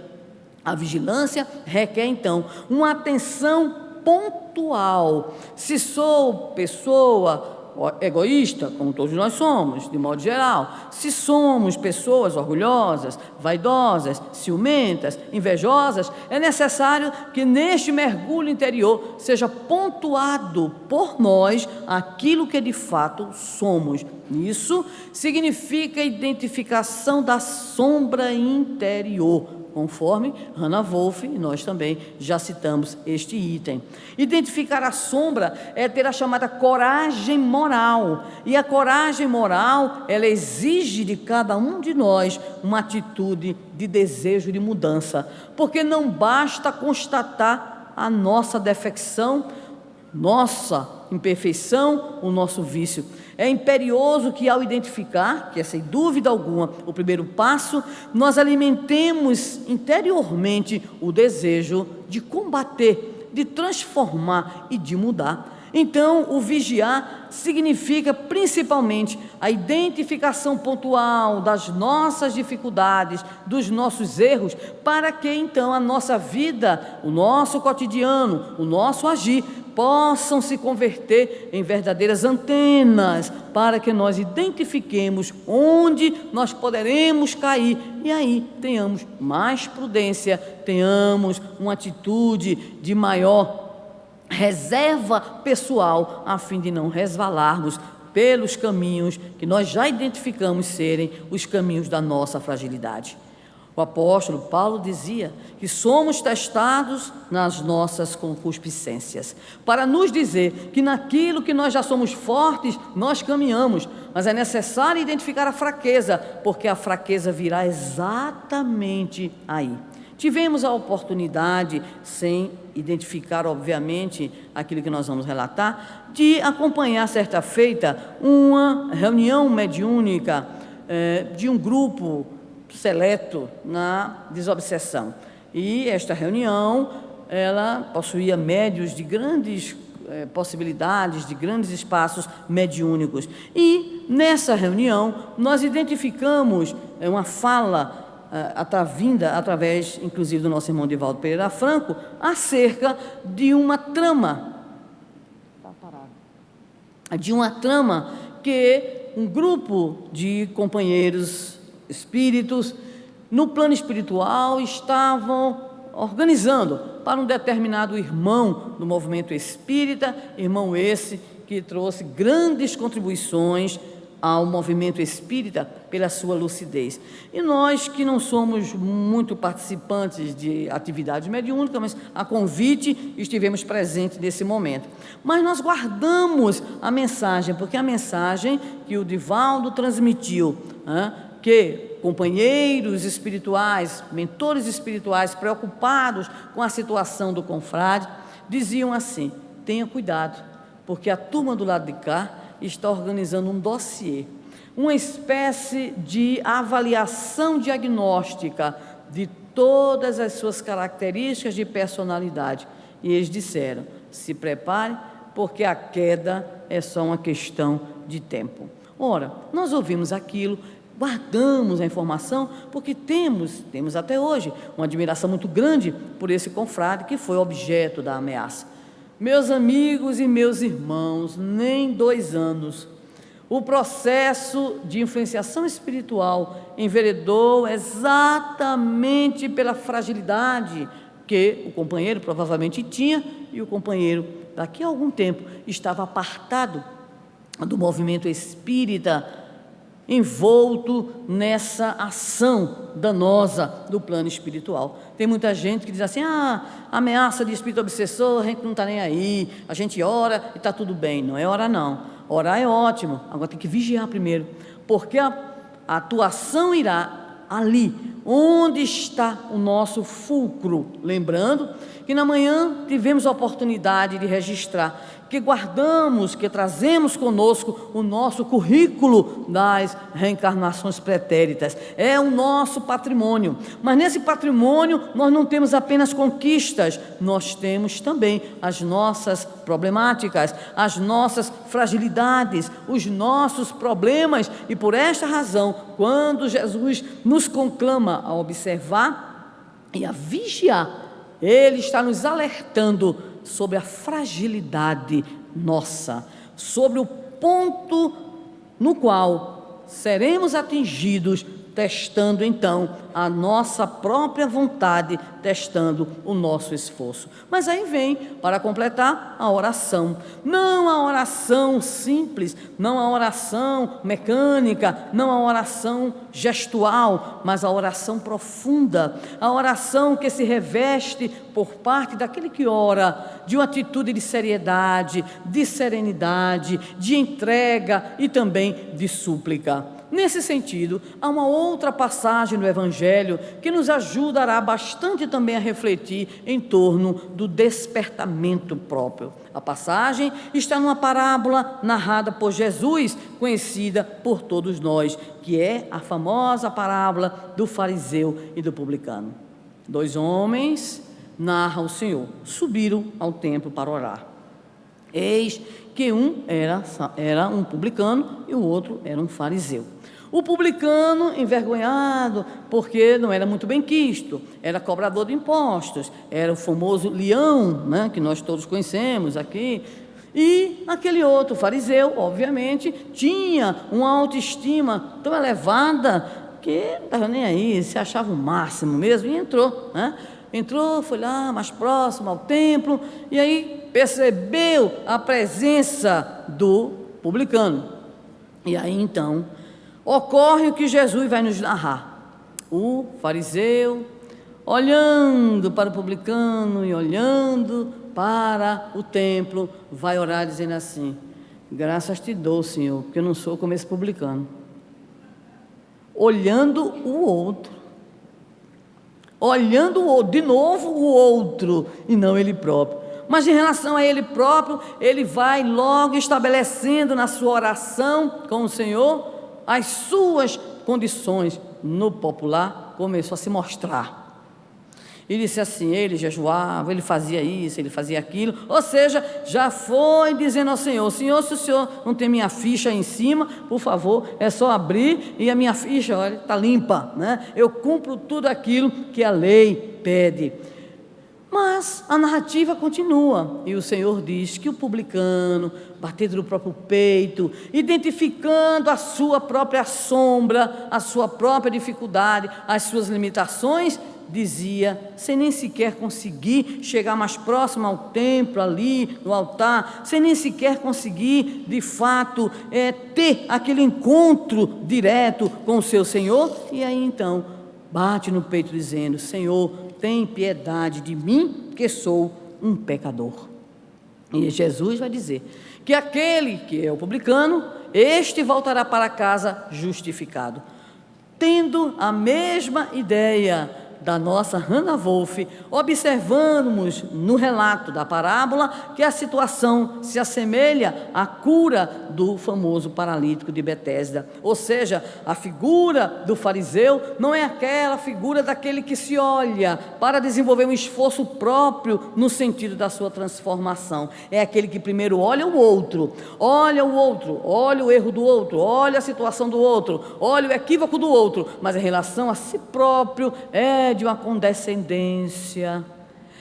A vigilância requer então uma atenção pontual. Se sou pessoa egoísta, como todos nós somos, de modo geral, se somos pessoas orgulhosas, vaidosas, ciumentas, invejosas, é necessário que neste mergulho interior seja pontuado por nós aquilo que de fato somos. Isso significa a identificação da sombra interior, conforme Hannah Wolff, e nós também já citamos este item. Identificar a sombra é ter a chamada coragem moral, e a coragem moral, ela exige de cada um de nós uma atitude de desejo de mudança, porque não basta constatar a nossa defecção, nossa imperfeição, o nosso vício. É imperioso que, ao identificar, que é sem dúvida alguma o primeiro passo, nós alimentemos interiormente o desejo de combater, de transformar e de mudar. Então, o vigiar significa principalmente a identificação pontual das nossas dificuldades, dos nossos erros, para que então a nossa vida, o nosso cotidiano, o nosso agir, possam se converter em verdadeiras antenas, para que nós identifiquemos onde nós poderemos cair e aí tenhamos mais prudência, tenhamos uma atitude de maior reserva pessoal, a fim de não resvalarmos pelos caminhos que nós já identificamos serem os caminhos da nossa fragilidade. O apóstolo Paulo dizia que somos testados nas nossas concupiscências, para nos dizer que naquilo que nós já somos fortes, nós caminhamos, mas é necessário identificar a fraqueza, porque a fraqueza virá exatamente aí. Tivemos a oportunidade, sem identificar, obviamente, aquilo que nós vamos relatar, de acompanhar certa feita uma reunião mediúnica de um grupo seleto na desobsessão. E esta reunião, ela possuía médios de grandes possibilidades, de grandes espaços mediúnicos. E nessa reunião nós identificamos uma fala vinda através, inclusive, do nosso irmão Divaldo Pereira Franco, acerca de uma trama, que um grupo de companheiros espíritos no plano espiritual estavam organizando para um determinado irmão do movimento espírita, irmão esse que trouxe grandes contribuições ao movimento espírita pela sua lucidez. E nós que não somos muito participantes de atividades mediúnicas, mas a convite estivemos presentes nesse momento. Mas nós guardamos a mensagem, porque a mensagem que o Divaldo transmitiu, que companheiros espirituais, mentores espirituais preocupados com a situação do confrade, diziam assim: tenha cuidado, porque a turma do lado de cá está organizando um dossiê, uma espécie de avaliação diagnóstica de todas as suas características de personalidade. E eles disseram: se prepare, porque a queda é só uma questão de tempo. Ora, nós ouvimos aquilo, guardamos a informação, porque temos até hoje uma admiração muito grande por esse confrade que foi objeto da ameaça. Meus amigos e meus irmãos, nem 2 anos, o processo de influenciação espiritual enveredou exatamente pela fragilidade que o companheiro provavelmente tinha, e o companheiro, daqui a algum tempo, estava apartado do movimento espírita, envolto nessa ação danosa do plano espiritual. Tem muita gente que diz assim: ameaça de espírito obsessor, a gente não está nem aí, a gente ora e está tudo bem. Não é orar não, orar é ótimo, agora tem que vigiar primeiro, porque a atuação irá ali onde está o nosso fulcro. Lembrando que na manhã tivemos a oportunidade de registrar que guardamos, que trazemos conosco o nosso currículo das reencarnações pretéritas, é o nosso patrimônio, mas nesse patrimônio nós não temos apenas conquistas, nós temos também as nossas problemáticas, as nossas fragilidades, os nossos problemas, e por esta razão, quando Jesus nos conclama a observar e a vigiar, Ele está nos alertando sobre a fragilidade nossa, sobre o ponto no qual seremos atingidos, testando então a nossa própria vontade, testando o nosso esforço. Mas aí vem, para completar, a oração. Não a oração simples, não a oração mecânica, não a oração gestual, mas a oração profunda, a oração que se reveste por parte daquele que ora de uma atitude de seriedade, de serenidade, de entrega e também de súplica. Nesse sentido, há uma outra passagem do Evangelho que nos ajudará bastante também a refletir em torno do despertamento próprio. A passagem está numa parábola narrada por Jesus, conhecida por todos nós, que é a famosa parábola do fariseu e do publicano. 2 homens, narra o Senhor, subiram ao templo para orar. Eis que um era um publicano e o outro era um fariseu. O publicano, envergonhado, porque não era muito bem quisto, era cobrador de impostos, era o famoso leão, né, que nós todos conhecemos aqui. E aquele outro fariseu, obviamente, tinha uma autoestima tão elevada que não estava nem aí, se achava o máximo mesmo, e entrou, né? Entrou, foi lá mais próximo ao templo, e aí percebeu a presença do publicano. E aí então ocorre o que Jesus vai nos narrar. O fariseu, olhando para o publicano e olhando para o templo, vai orar dizendo assim: graças te dou, Senhor, porque eu não sou como esse publicano. Olhando o outro, de novo o outro, e não ele próprio. Mas em relação a ele próprio, ele vai logo estabelecendo na sua oração com o Senhor as suas condições. No popular começou a se mostrar. E disse assim: ele jejuava, ele fazia isso, ele fazia aquilo. Ou seja, já foi dizendo ao Senhor: Senhor, se o Senhor não tem minha ficha aí em cima, por favor, é só abrir e a minha ficha, olha, está limpa, né? Eu cumpro tudo aquilo que a lei pede. Mas a narrativa continua, e o Senhor diz que o publicano, batendo no próprio peito, identificando a sua própria sombra, a sua própria dificuldade, as suas limitações, dizia, sem nem sequer conseguir chegar mais próximo ao templo ali, no altar, sem nem sequer conseguir, de fato, ter aquele encontro direto com o seu Senhor, e aí então bate no peito dizendo: Senhor, tem piedade de mim, que sou um pecador. E Jesus vai dizer que aquele que é o publicano, este voltará para casa justificado, tendo a mesma ideia da nossa Hannah Wolff. Observamos no relato da parábola que a situação se assemelha à cura do famoso paralítico de Betesda, ou seja, a figura do fariseu não é aquela figura daquele que se olha para desenvolver um esforço próprio no sentido da sua transformação, é aquele que primeiro olha o outro, olha o erro do outro, olha a situação do outro, olha o equívoco do outro, mas em relação a si próprio é de uma condescendência,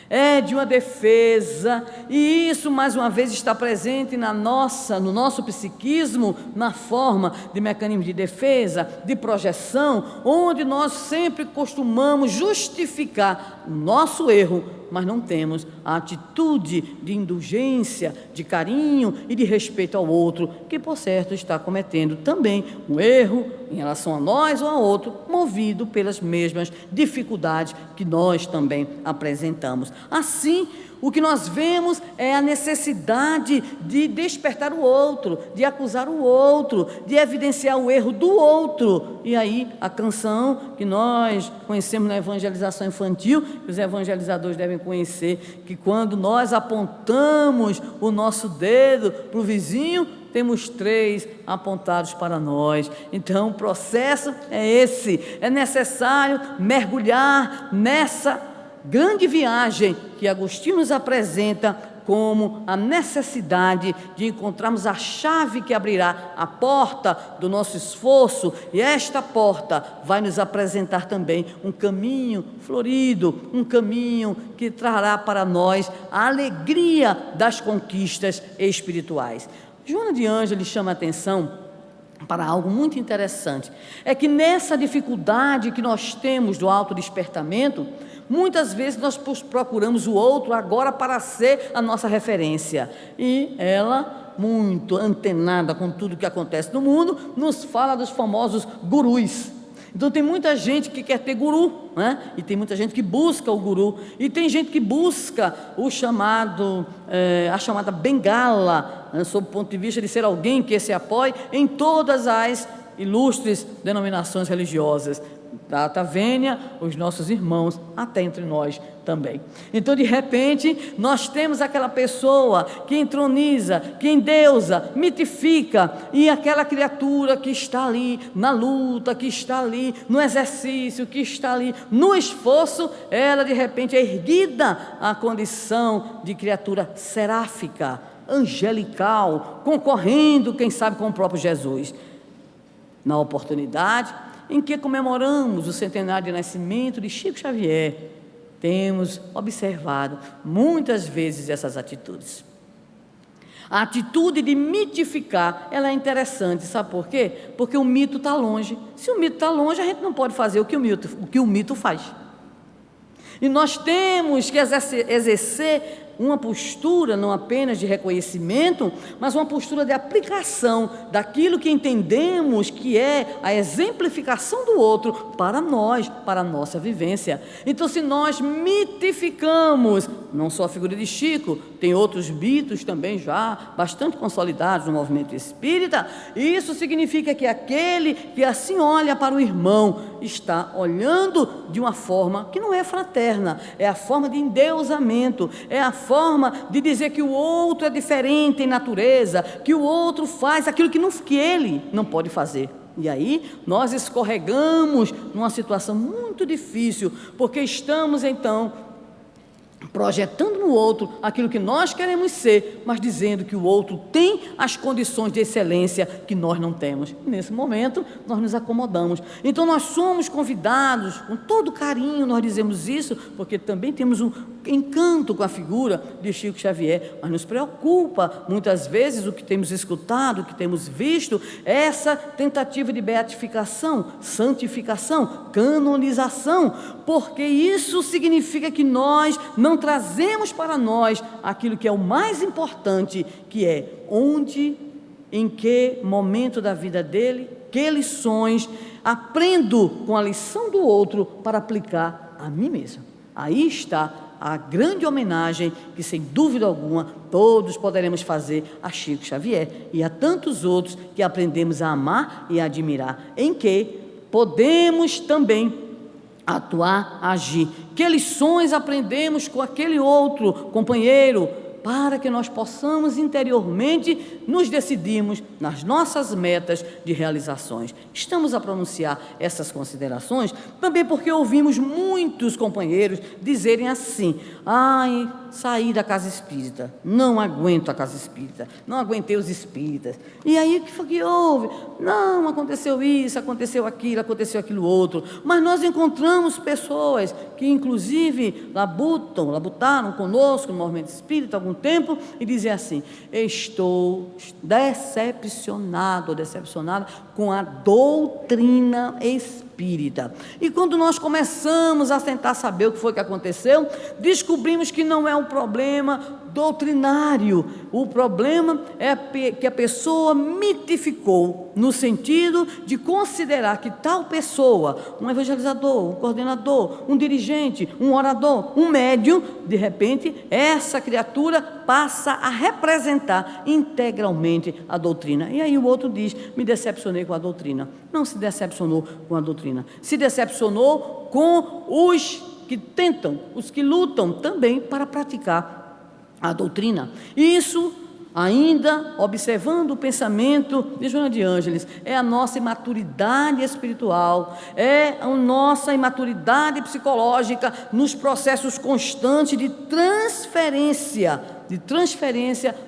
é de uma defesa, e isso mais uma vez está presente no nosso psiquismo, na forma de mecanismo de defesa, de projeção, onde nós sempre costumamos justificar o nosso erro, mas não temos a atitude de indulgência, de carinho e de respeito ao outro, que por certo está cometendo também um erro em relação a nós ou a outro, movido pelas mesmas dificuldades que nós também apresentamos. Assim, o que nós vemos é a necessidade de despertar o outro, de acusar o outro, de evidenciar o erro do outro. E aí a canção que nós conhecemos na evangelização infantil, que os evangelizadores devem conhecer, que quando nós apontamos o nosso dedo para o vizinho, temos 3 apontados para nós. Então o processo é esse, é necessário mergulhar nessa grande viagem que Agostinho nos apresenta como a necessidade de encontrarmos a chave que abrirá a porta do nosso esforço, e esta porta vai nos apresentar também um caminho florido, um caminho que trará para nós a alegria das conquistas espirituais. Joana de Ângeles chama a atenção para algo muito interessante, é que nessa dificuldade que nós temos do autodespertamento, muitas vezes nós procuramos o outro agora para ser a nossa referência, e ela, muito antenada com tudo que acontece no mundo, nos fala dos famosos gurus. Então tem muita gente que quer ter guru, né? E tem muita gente que busca o guru, e tem gente que busca o chamado, a chamada bengala, né? Sob o ponto de vista de ser alguém que se apoie em todas as ilustres denominações religiosas, da vênia, os nossos irmãos, até entre nós também. Então, de repente, nós temos aquela pessoa que entroniza, que endeusa, mitifica, e aquela criatura que está ali na luta, que está ali no exercício, que está ali no esforço, ela de repente é erguida à condição de criatura seráfica, angelical, concorrendo, quem sabe, com o próprio Jesus. Na oportunidade em que comemoramos o centenário de nascimento de Chico Xavier, temos observado muitas vezes essas atitudes. A atitude de mitificar, ela é interessante, sabe por quê? Porque o mito está longe. Se o mito está longe, a gente não pode fazer o que o mito faz. E nós temos que exercer uma postura não apenas de reconhecimento, mas uma postura de aplicação daquilo que entendemos que é a exemplificação do outro para nós, para a nossa vivência. Então, se nós mitificamos, não só a figura de Chico, tem outros mitos também já bastante consolidados no movimento espírita, isso significa que aquele que assim olha para o irmão está olhando de uma forma que não é fraterna, é a forma de endeusamento, é a forma de dizer que o outro é diferente em natureza, que o outro faz aquilo que ele não pode fazer. E aí nós escorregamos numa situação muito difícil, porque estamos então projetando no outro aquilo que nós queremos ser, mas dizendo que o outro tem as condições de excelência que nós não temos. Nesse momento, nós nos acomodamos. Então, nós somos convidados, com todo carinho, nós dizemos isso, porque também temos um encanto com a figura de Chico Xavier, mas nos preocupa, muitas vezes, o que temos escutado, o que temos visto, essa tentativa de beatificação, santificação, canonização, porque isso significa que nós não trazemos para nós aquilo que é o mais importante, que é onde, em que momento da vida dele, que lições aprendo com a lição do outro para aplicar a mim mesmo. Aí está a grande homenagem que, sem dúvida alguma, todos poderemos fazer a Chico Xavier e a tantos outros que aprendemos a amar e a admirar, em que podemos também atuar, agir. Que lições aprendemos com aquele outro companheiro, para que nós possamos interiormente nos decidirmos nas nossas metas de realizações. Estamos a pronunciar essas considerações também porque ouvimos muitos companheiros dizerem assim: ai, saí da casa espírita, não aguento a casa espírita, não aguentei os espíritas. E aí, o que foi que houve? Não, aconteceu isso, aconteceu aquilo outro. Mas nós encontramos pessoas que inclusive labutaram conosco no movimento espírita algum tempo e dizem assim: estou decepcionado ou decepcionada com a doutrina espírita. E quando nós começamos a tentar saber o que foi que aconteceu, descobrimos que não é um problema doutrinário, o problema é que a pessoa mitificou, no sentido de considerar que tal pessoa, um evangelizador, um coordenador, um dirigente, um orador, um médium, de repente, essa criatura passa a representar integralmente a doutrina. E aí o outro diz: me decepcionei com a doutrina. Não se decepcionou com a doutrina, se decepcionou com os que tentam, os que lutam também para praticar a doutrina. Isso, ainda observando o pensamento de Joana de Ângeles, é a nossa imaturidade espiritual, é a nossa imaturidade psicológica nos processos constantes de transferência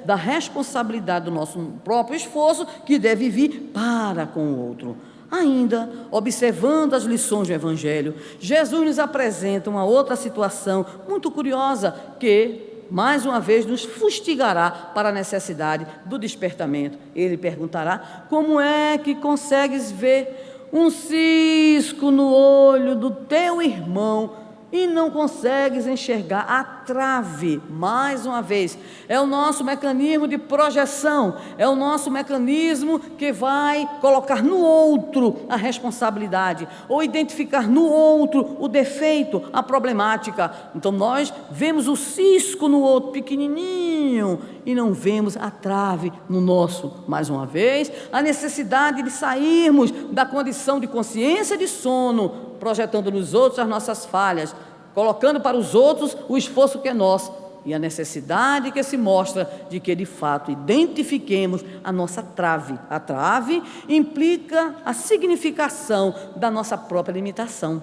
da responsabilidade do nosso próprio esforço, que deve vir para com o outro. Ainda, observando as lições do Evangelho, Jesus nos apresenta uma outra situação muito curiosa, que mais uma vez nos fustigará para a necessidade do despertamento. Ele perguntará: como é que consegues ver um cisco no olho do teu irmão e não consegues enxergar a trave? Mais uma vez, é o nosso mecanismo de projeção, é o nosso mecanismo que vai colocar no outro a responsabilidade, ou identificar no outro o defeito, a problemática. Então nós vemos o cisco no outro pequenininho e não vemos a trave no nosso. Mais uma vez, a necessidade de sairmos da condição de consciência de sono, projetando nos outros as nossas falhas, colocando para os outros o esforço que é nosso, e a necessidade que se mostra de que, de fato, identifiquemos a nossa trave. A trave implica a significação da nossa própria limitação.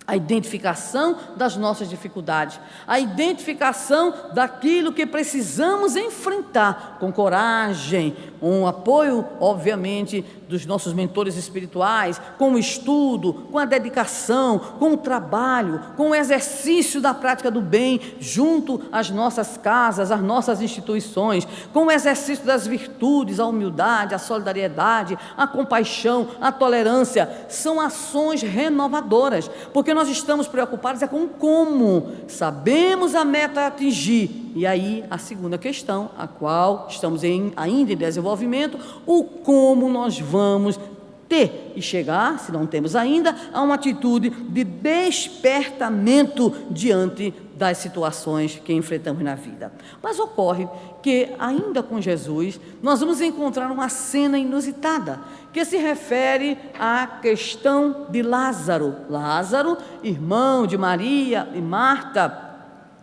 A identificação das nossas dificuldades, a identificação daquilo que precisamos enfrentar com coragem, com o apoio, obviamente, dos nossos mentores espirituais, com o estudo, com a dedicação, com o trabalho, com o exercício da prática do bem junto às nossas casas, às nossas instituições, com o exercício das virtudes, a humildade, a solidariedade, a compaixão, a tolerância. São ações renovadoras, porque nós estamos preocupados com o como. Sabemos a meta a atingir. E aí a segunda questão, a qual estamos ainda em desenvolvimento, o como nós vamos ter e chegar, se não temos ainda, a uma atitude de despertamento diante das situações que enfrentamos na vida. Mas ocorre que, ainda com Jesus, nós vamos encontrar uma cena inusitada, que se refere à questão de Lázaro. Lázaro, irmão de Maria e Marta,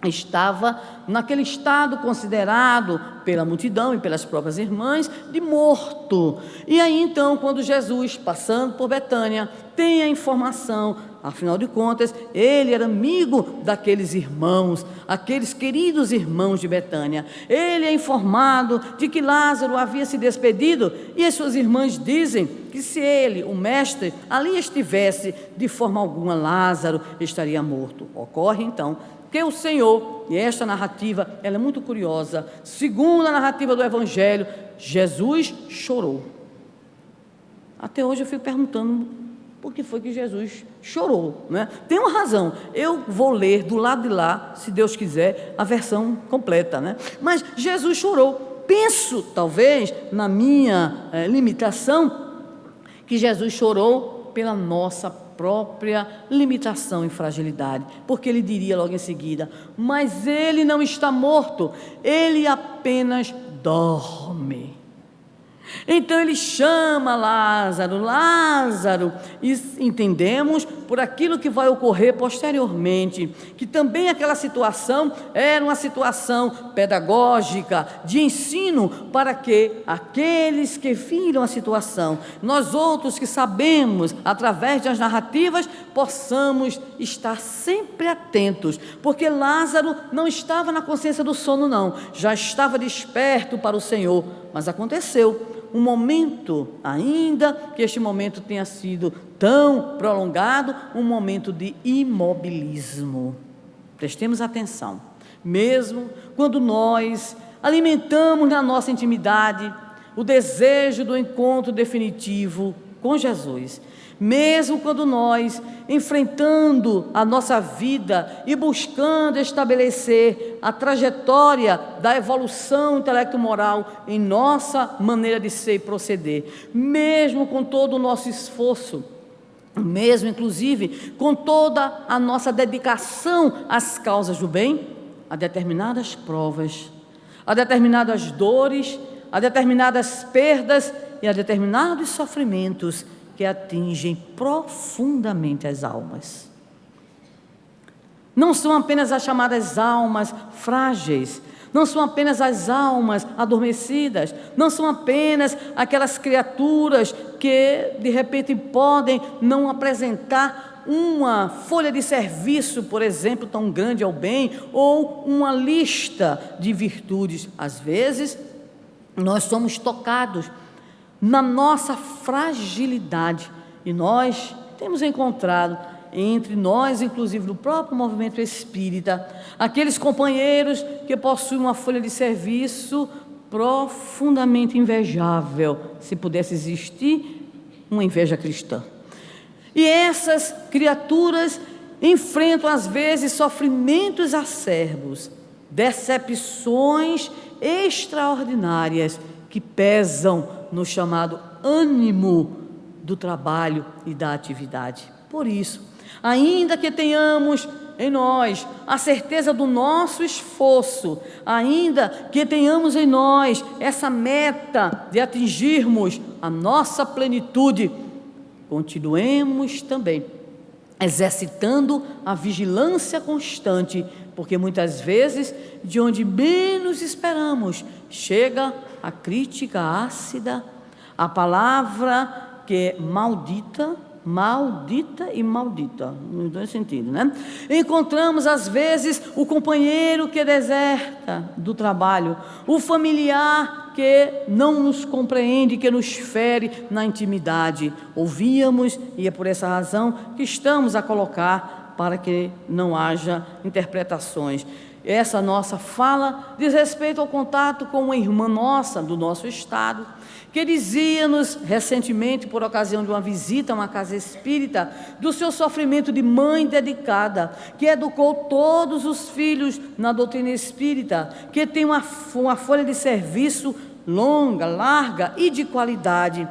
estava naquele estado considerado pela multidão e pelas próprias irmãs de morto. E aí então, quando Jesus, passando por Betânia, tem a informação, afinal de contas, ele era amigo daqueles irmãos, aqueles queridos irmãos de Betânia. Ele é informado de que Lázaro havia se despedido, e as suas irmãs dizem que se ele, o mestre, ali estivesse, de forma alguma Lázaro estaria morto. Ocorre então que o Senhor, e esta narrativa ela é muito curiosa, segundo a narrativa do Evangelho, Jesus chorou. Até hoje eu fico perguntando por que foi que Jesus chorou, né? Tem uma razão. Eu vou ler do lado de lá, se Deus quiser, a versão completa, né? Mas Jesus chorou. Penso, talvez, na minha limitação, que Jesus chorou pela nossa própria limitação e fragilidade, porque ele diria logo em seguida: mas ele não está morto, ele apenas dorme. Então ele chama Lázaro, Lázaro, e entendemos por aquilo que vai ocorrer posteriormente, que também aquela situação era uma situação pedagógica, de ensino, para que aqueles que viram a situação, nós outros que sabemos, através das narrativas, possamos estar sempre atentos, porque Lázaro não estava na consciência do sono não, já estava desperto para o Senhor, mas aconteceu um momento, ainda que este momento tenha sido tão prolongado, um momento de imobilismo. Prestemos atenção, mesmo quando nós alimentamos na nossa intimidade o desejo do encontro definitivo com Jesus, mesmo quando nós, enfrentando a nossa vida e buscando estabelecer a trajetória da evolução intelecto-moral em nossa maneira de ser e proceder, mesmo com todo o nosso esforço, mesmo inclusive com toda a nossa dedicação às causas do bem, a determinadas provas, a determinadas dores, a determinadas perdas e a determinados sofrimentos que atingem profundamente as almas. Não são apenas as chamadas almas frágeis, não são apenas as almas adormecidas, não são apenas aquelas criaturas que de repente podem não apresentar uma folha de serviço, por exemplo, tão grande ao bem, ou uma lista de virtudes. Às vezes, nós somos tocados na nossa fragilidade, e nós temos encontrado entre nós, inclusive no próprio movimento espírita, aqueles companheiros que possuem uma folha de serviço profundamente invejável, se pudesse existir uma inveja cristã. E essas criaturas enfrentam às vezes sofrimentos acerbos, decepções extraordinárias que pesam no chamado ânimo do trabalho e da atividade. Por isso, ainda que tenhamos em nós a certeza do nosso esforço, ainda que tenhamos em nós essa meta de atingirmos a nossa plenitude, continuemos também exercitando a vigilância constante, porque muitas vezes, de onde menos esperamos, chega a crítica ácida, a palavra que é maldita, maldita e maldita, nos dois sentidos, né? Encontramos às vezes o companheiro que deserta do trabalho, o familiar que não nos compreende, que nos fere na intimidade. Ouvíamos, e é por essa razão que estamos a colocar para que não haja interpretações. Essa nossa fala diz respeito ao contato com uma irmã nossa do nosso estado, que dizia-nos recentemente, por ocasião de uma visita a uma casa espírita, do seu sofrimento de mãe dedicada, que educou todos os filhos na doutrina espírita, que tem uma folha de serviço longa, larga e de qualidade,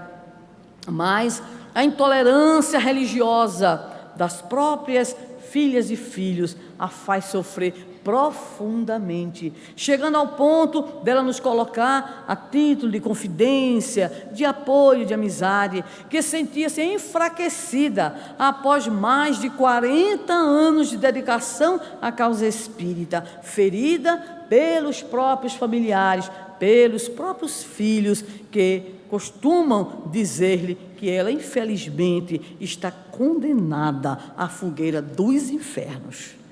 mas a intolerância religiosa das próprias filhas e filhos a faz sofrer profundamente, chegando ao ponto dela nos colocar a título de confidência, de apoio, de amizade, que sentia-se enfraquecida após mais de 40 anos de dedicação à causa espírita, ferida pelos próprios familiares, pelos próprios filhos, que costumam dizer-lhe que ela, infelizmente, está condenada à fogueira dos infernos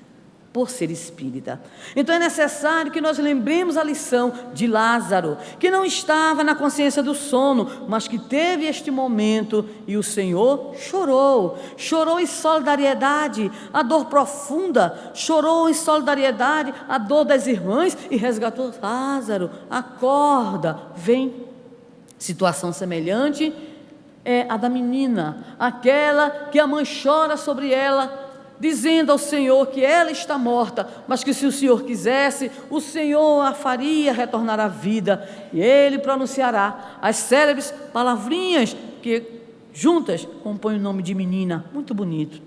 por ser espírita. Então é necessário que nós lembremos a lição de Lázaro, que não estava na consciência do sono, mas que teve este momento e o Senhor chorou em solidariedade, a dor profunda, chorou em solidariedade, a dor das irmãs e resgatou: Lázaro, acorda, vem. Situação semelhante é a da menina, aquela que a mãe chora sobre ela, dizendo ao Senhor que ela está morta, mas que se o Senhor quisesse, o Senhor a faria retornar à vida, e Ele pronunciará as célebres palavrinhas que juntas compõem o nome de menina, muito bonito,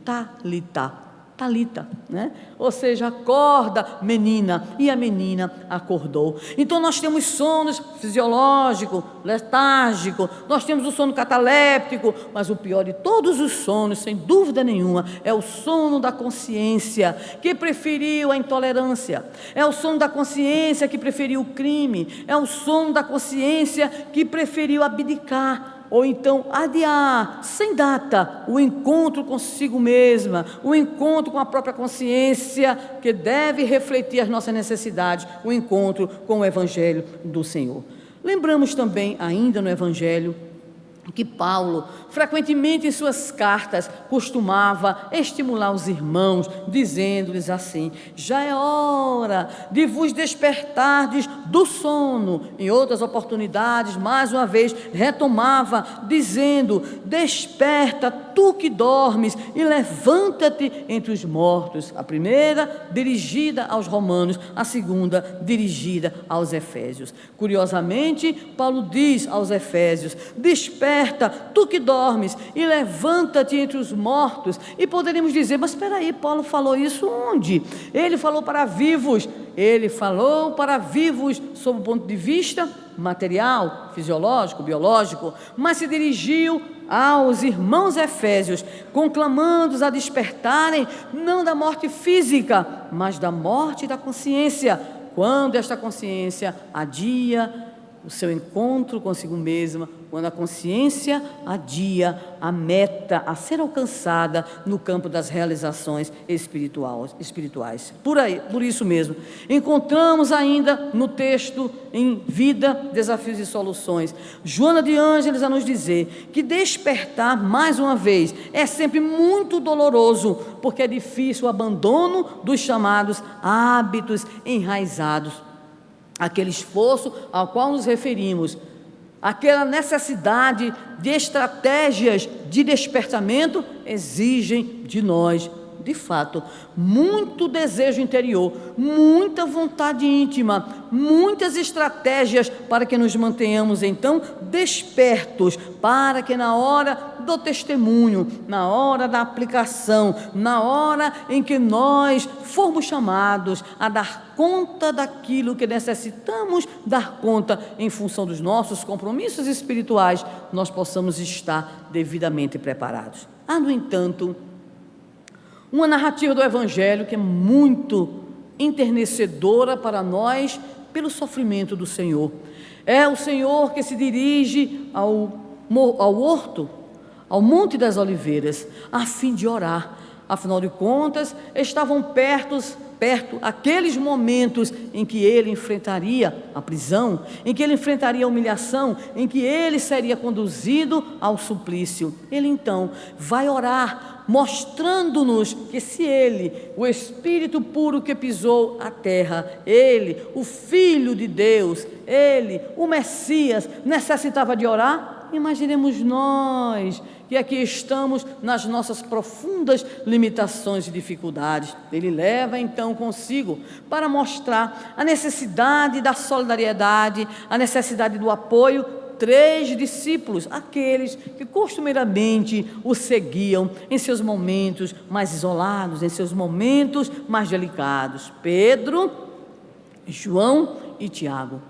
Talita, né? Ou seja, acorda, menina, e a menina acordou. Então nós temos sonos fisiológico, letárgico, nós temos o sono cataléptico, mas o pior de todos os sonos, sem dúvida nenhuma, é o sono da consciência, que preferiu a intolerância, é o sono da consciência que preferiu o crime, é o sono da consciência que preferiu abdicar, ou então adiar, sem data, o encontro consigo mesma, o encontro com a própria consciência, que deve refletir as nossas necessidades, o encontro com o Evangelho do Senhor. Lembramos também, ainda no Evangelho, que Paulo, frequentemente em suas cartas, costumava estimular os irmãos, dizendo-lhes assim: já é hora de vos despertardes do sono. Em outras oportunidades, mais uma vez, retomava, dizendo: desperta, tu que dormes, e levanta-te entre os mortos. A primeira dirigida aos romanos, a segunda dirigida aos efésios. Curiosamente, Paulo diz aos efésios: desperta, tu que dormes, e levanta-te entre os mortos. E poderíamos dizer: mas espera aí, Paulo falou isso onde? Ele falou para vivos, sob o ponto de vista material, fisiológico, biológico, mas se dirigiu aos irmãos efésios, conclamando-os a despertarem, não da morte física, mas da morte da consciência, quando esta consciência adia o seu encontro consigo mesma, quando a consciência adia a meta a ser alcançada no campo das realizações espirituais. Por isso mesmo, encontramos ainda no texto em Vida, Desafios e Soluções, Joana de Ângeles a nos dizer que despertar, mais uma vez, é sempre muito doloroso, porque é difícil o abandono dos chamados hábitos enraizados. Aquele esforço ao qual nos referimos, aquela necessidade de estratégias de despertamento, exigem de nós, de fato, muito desejo interior, muita vontade íntima, muitas estratégias para que nos mantenhamos então despertos, para que na hora do testemunho, na hora da aplicação, na hora em que nós formos chamados a dar conta daquilo que necessitamos dar conta em função dos nossos compromissos espirituais, nós possamos estar devidamente preparados. Há, no entanto, uma narrativa do Evangelho que é muito enternecedora para nós pelo sofrimento do Senhor. É o Senhor que se dirige ao ao Monte das Oliveiras, a fim de orar. Afinal de contas, estavam perto aqueles momentos em que ele enfrentaria a prisão, em que ele enfrentaria a humilhação, em que ele seria conduzido ao suplício. Ele então vai orar, mostrando-nos que se ele, o Espírito puro que pisou a terra, ele, o Filho de Deus, ele, o Messias, necessitava de orar, imaginemos nós que aqui estamos nas nossas profundas limitações e dificuldades. Ele leva então consigo para mostrar a necessidade da solidariedade, a necessidade do apoio, 3 discípulos, aqueles que costumeiramente o seguiam em seus momentos mais isolados, em seus momentos mais delicados: Pedro, João e Tiago.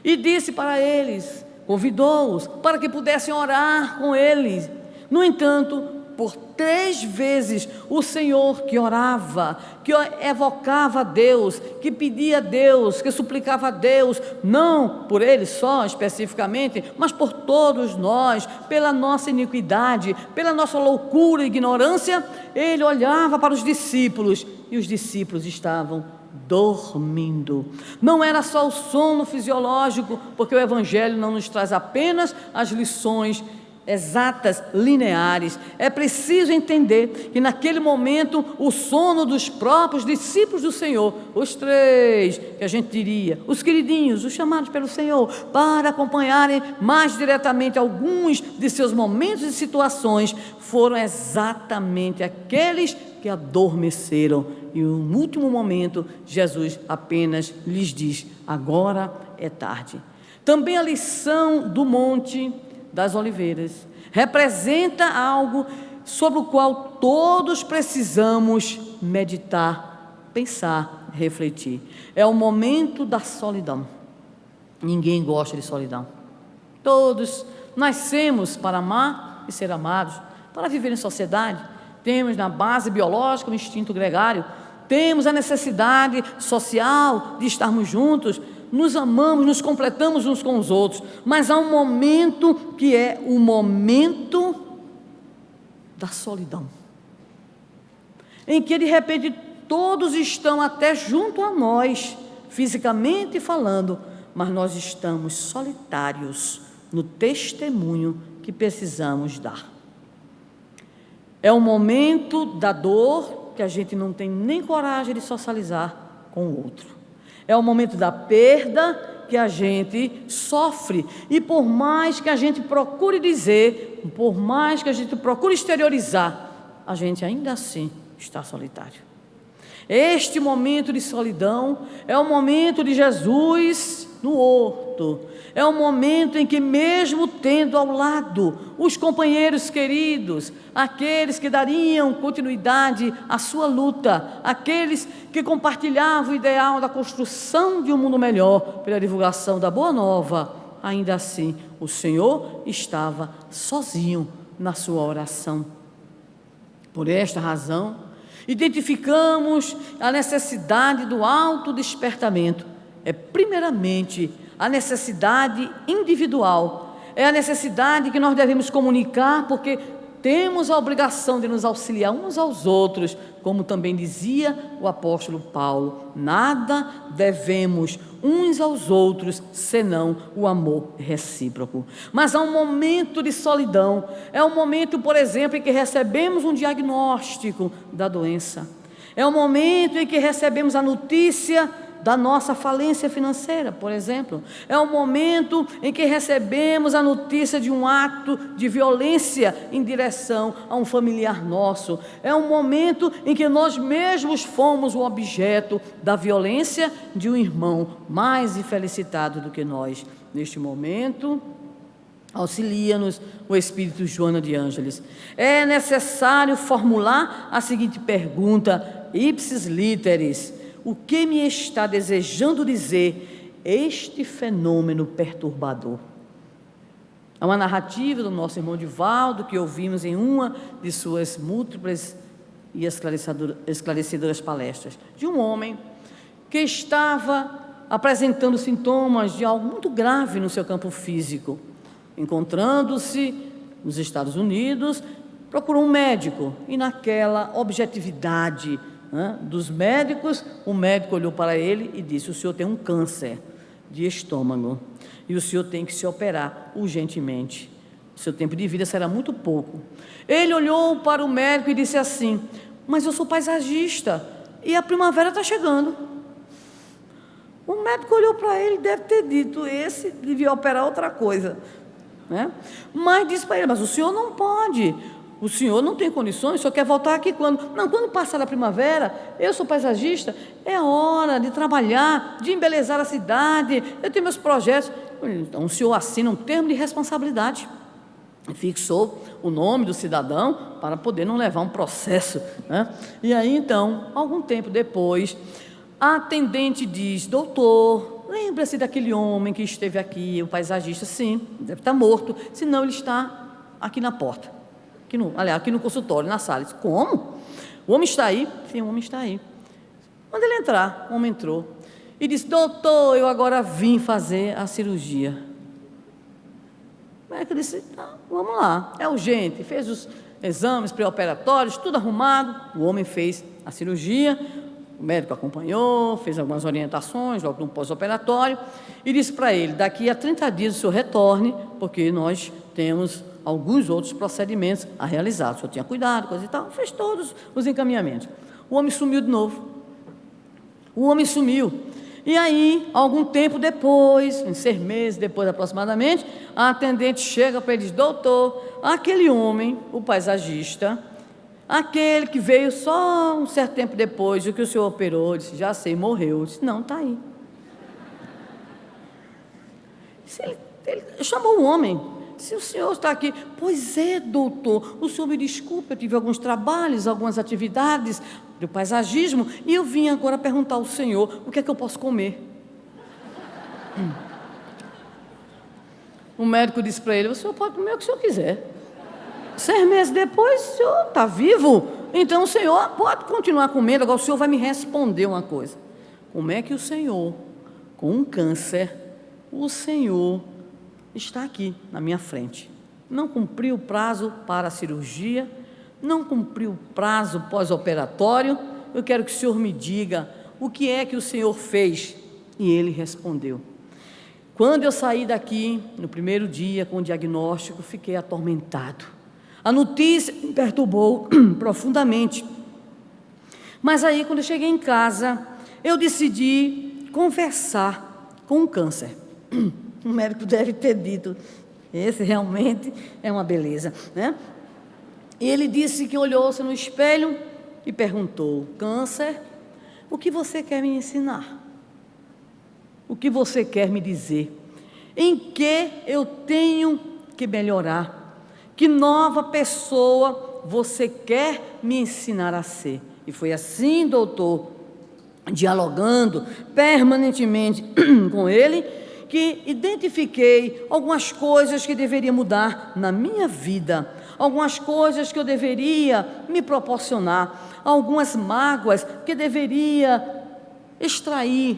E disse para eles, convidou-os para que pudessem orar com eles. No entanto, por 3 vezes o Senhor que orava, que evocava a Deus, que pedia a Deus, que suplicava a Deus, não por ele só especificamente, mas por todos nós, pela nossa iniquidade, pela nossa loucura e ignorância, ele olhava para os discípulos e os discípulos estavam dormindo. Não era só o sono fisiológico, porque o Evangelho não nos traz apenas as lições exatas, lineares. É preciso entender que naquele momento o sono dos próprios discípulos do Senhor, os 3 que a gente diria, os queridinhos, os chamados pelo Senhor para acompanharem mais diretamente alguns de seus momentos e situações, foram exatamente aqueles que adormeceram. E no último momento Jesus apenas lhes diz: agora é tarde. Também a lição do Monte das Oliveiras representa algo sobre o qual todos precisamos meditar, pensar, refletir. É o momento da solidão. Ninguém gosta de solidão. Todos nascemos para amar e ser amados, para viver em sociedade. Temos na base biológica o instinto gregário, temos a necessidade social de estarmos juntos, nos amamos, nos completamos uns com os outros, mas há um momento que é o momento da solidão, em que de repente todos estão até junto a nós, fisicamente falando, mas nós estamos solitários no testemunho que precisamos dar. É o momento da dor que a gente não tem nem coragem de socializar com o outro. É o momento da perda que a gente sofre, e por mais que a gente procure dizer, por mais que a gente procure exteriorizar, a gente ainda assim está solitário. Este momento de solidão é o momento de Jesus no horto, é o momento em que, mesmo tendo ao lado os companheiros queridos, aqueles que dariam continuidade à sua luta, aqueles que compartilhavam o ideal da construção de um mundo melhor pela divulgação da Boa Nova, ainda assim o Senhor estava sozinho na sua oração. Por esta razão, identificamos a necessidade do autodespertamento. É primeiramente a necessidade individual, é a necessidade que nós devemos comunicar, porque temos a obrigação de nos auxiliar uns aos outros, como também dizia o apóstolo Paulo: nada devemos uns aos outros, senão o amor recíproco. Mas há um momento de solidão, é um momento, por exemplo, em que recebemos um diagnóstico da doença, é um momento em que recebemos a notícia da nossa falência financeira, por exemplo. É o momento em que recebemos a notícia de um ato de violência em direção a um familiar nosso. É um momento em que nós mesmos fomos o objeto da violência de um irmão mais infelicitado do que nós. Neste momento, auxilia-nos o Espírito Joana de Ângeles. É necessário formular a seguinte pergunta, ipsis literis: o que me está desejando dizer este fenômeno perturbador? É uma narrativa do nosso irmão Divaldo, que ouvimos em uma de suas múltiplas e esclarecedoras palestras, de um homem que estava apresentando sintomas de algo muito grave no seu campo físico, encontrando-se nos Estados Unidos, procurou um médico, e naquela objetividade, né, dos médicos, o médico olhou para ele e disse: o senhor tem um câncer de estômago, e o senhor tem que se operar urgentemente, o seu tempo de vida será muito pouco. Ele olhou para o médico e disse assim: mas eu sou paisagista, e a primavera está chegando. O médico olhou para ele, deve ter dito: esse devia operar outra coisa, né? Mas disse para ele: mas o senhor não pode, o senhor não tem condições, o senhor quer voltar aqui quando? Não, quando passar a primavera, eu sou paisagista, é hora de trabalhar, de embelezar a cidade, eu tenho meus projetos. Então o senhor assina um termo de responsabilidade, fixou o nome do cidadão para poder não levar um processo, né? E aí então, algum tempo depois, a atendente diz: doutor, lembra-se daquele homem que esteve aqui, o paisagista? Sim, deve estar morto, senão ele está aqui na porta, aqui no consultório, na sala. Disse: como? O homem está aí? Sim, o homem está aí. Quando ele entrar, o homem entrou e disse: doutor, eu agora vim fazer a cirurgia. O médico disse: tá, vamos lá, é urgente. Fez os exames pré-operatórios, tudo arrumado, o homem fez a cirurgia. O médico acompanhou, fez algumas orientações logo no pós-operatório e disse para ele: daqui a 30 dias o senhor retorne, porque nós temos alguns outros procedimentos a realizar. O senhor tinha cuidado, coisa e tal, fez todos os encaminhamentos. O homem sumiu de novo. O homem sumiu. E aí, algum tempo depois, uns 6 meses depois aproximadamente, a atendente chega para ele e diz: doutor, aquele homem, o paisagista, aquele que veio só um certo tempo depois do que o senhor operou, disse: já sei, morreu. Disse: não, está aí. Ele chamou o homem, disse: o senhor está aqui. Pois é, doutor, o senhor me desculpe, eu tive alguns trabalhos, algumas atividades do paisagismo, e eu vim agora perguntar ao senhor o que é que eu posso comer. O médico disse para ele: o senhor pode comer o que o senhor quiser. 6 meses depois, o senhor está vivo, então o senhor pode continuar comendo. Agora o senhor vai me responder uma coisa: como é que o senhor, com um câncer, o senhor está aqui na minha frente, não cumpriu o prazo para a cirurgia, não cumpriu o prazo pós-operatório, eu quero que o senhor me diga o que é que o senhor fez. E ele respondeu: quando eu saí daqui, no primeiro dia com o diagnóstico, fiquei atormentado. A notícia me perturbou profundamente. Mas aí, quando eu cheguei em casa, eu decidi conversar com o câncer. O médico deve ter dito: esse realmente é uma beleza, né? E ele disse que olhou-se no espelho e perguntou: câncer, o que você quer me ensinar? O que você quer me dizer? Em que eu tenho que melhorar? Que nova pessoa você quer me ensinar a ser? E foi assim, doutor, dialogando permanentemente com ele, que identifiquei algumas coisas que deveria mudar na minha vida, algumas coisas que eu deveria me proporcionar, algumas mágoas que deveria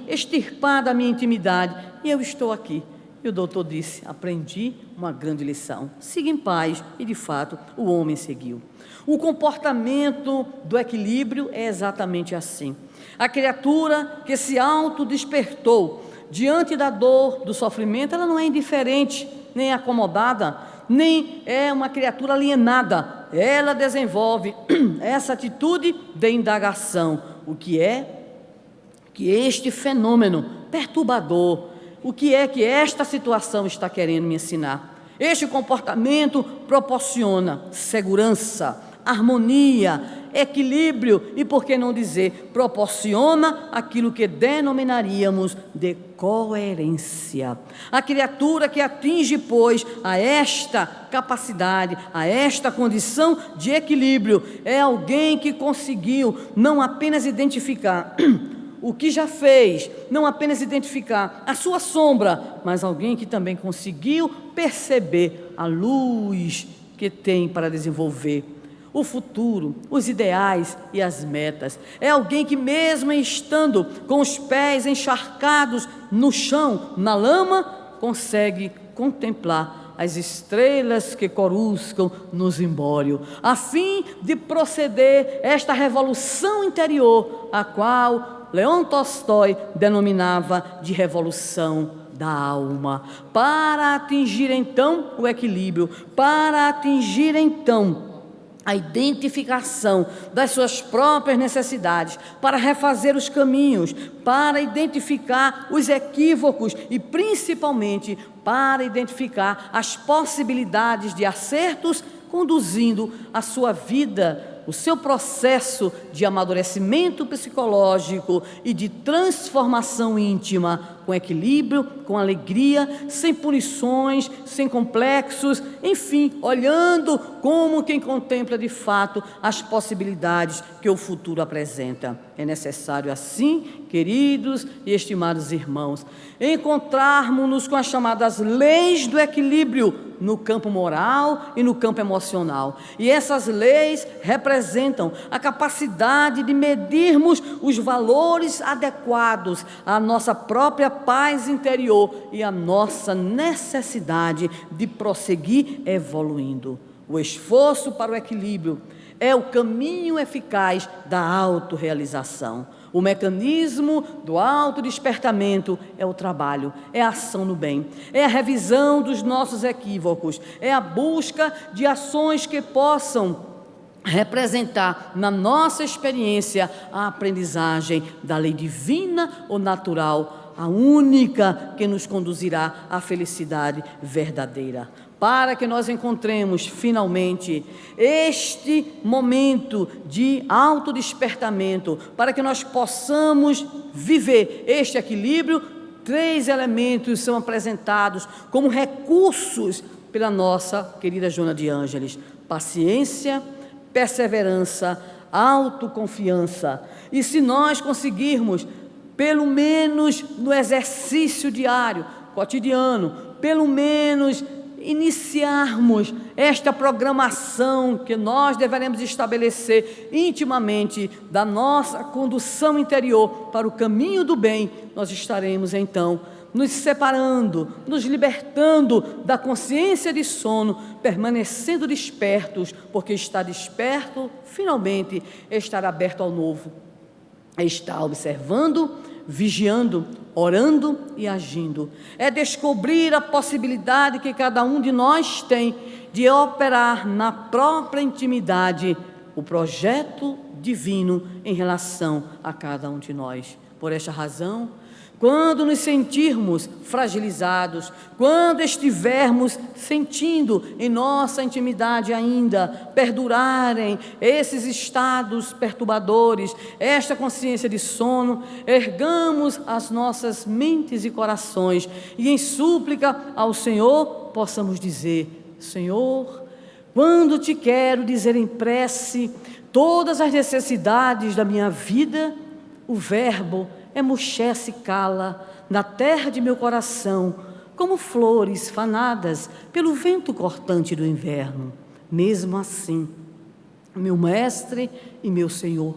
extirpar da minha intimidade. E eu estou aqui. E o doutor disse: aprendi uma grande lição, siga em paz. E de fato o homem seguiu. O comportamento do equilíbrio é exatamente assim. A criatura que se autodespertou diante da dor, do sofrimento, ela não é indiferente, nem acomodada, nem é uma criatura alienada. Ela desenvolve essa atitude de indagação. O que é que este fenômeno perturbador, o que é que esta situação está querendo me ensinar? Este comportamento proporciona segurança, harmonia, equilíbrio e, por que não dizer, proporciona aquilo que denominaríamos de coerência. A criatura que atinge, pois, a esta capacidade, a esta condição de equilíbrio, é alguém que conseguiu não apenas identificar o que já fez, não apenas identificar a sua sombra, mas alguém que também conseguiu perceber a luz que tem para desenvolver o futuro, os ideais e as metas. É alguém que, mesmo estando com os pés encharcados no chão, na lama, consegue contemplar as estrelas que coruscam no zimbório, a fim de proceder esta revolução interior, a qual Leon Tolstói denominava de revolução da alma, para atingir então o equilíbrio, para atingir então a identificação das suas próprias necessidades, para refazer os caminhos, para identificar os equívocos e, principalmente, para identificar as possibilidades de acertos, conduzindo a sua vida, o seu processo de amadurecimento psicológico e de transformação íntima, com equilíbrio, com alegria, sem punições, sem complexos, enfim, olhando como quem contempla de fato as possibilidades que o futuro apresenta. É necessário assim, queridos e estimados irmãos, encontrarmos-nos com as chamadas leis do equilíbrio no campo moral e no campo emocional. E essas leis representam a capacidade de medirmos os valores adequados à nossa própria paz interior e à nossa necessidade de prosseguir evoluindo. O esforço para o equilíbrio é o caminho eficaz da autorrealização. O mecanismo do autodespertamento é o trabalho, é a ação no bem, é a revisão dos nossos equívocos, é a busca de ações que possam representar na nossa experiência a aprendizagem da lei divina ou natural, a única que nos conduzirá à felicidade verdadeira. Para que nós encontremos finalmente este momento de autodespertamento, para que nós possamos viver este equilíbrio, 3 elementos são apresentados como recursos pela nossa querida Joana de Ângeles: paciência, perseverança, autoconfiança. E se nós conseguirmos, pelo menos no exercício diário, cotidiano, pelo menos iniciarmos esta programação que nós deveremos estabelecer intimamente da nossa condução interior para o caminho do bem, nós estaremos então nos separando, nos libertando da consciência de sono, permanecendo despertos, porque estar desperto, finalmente, é estar aberto ao novo, é estar observando, vigiando, orando e agindo. É descobrir a possibilidade que cada um de nós tem de operar na própria intimidade o projeto divino em relação a cada um de nós. Por esta razão, quando nos sentirmos fragilizados, quando estivermos sentindo em nossa intimidade ainda perdurarem esses estados perturbadores, esta consciência de sono, ergamos as nossas mentes e corações e em súplica ao Senhor possamos dizer: Senhor, quando te quero dizer em prece todas as necessidades da minha vida, o verbo emuxece e cala na terra de meu coração, como flores fanadas pelo vento cortante do inverno. Mesmo assim, meu mestre e meu Senhor,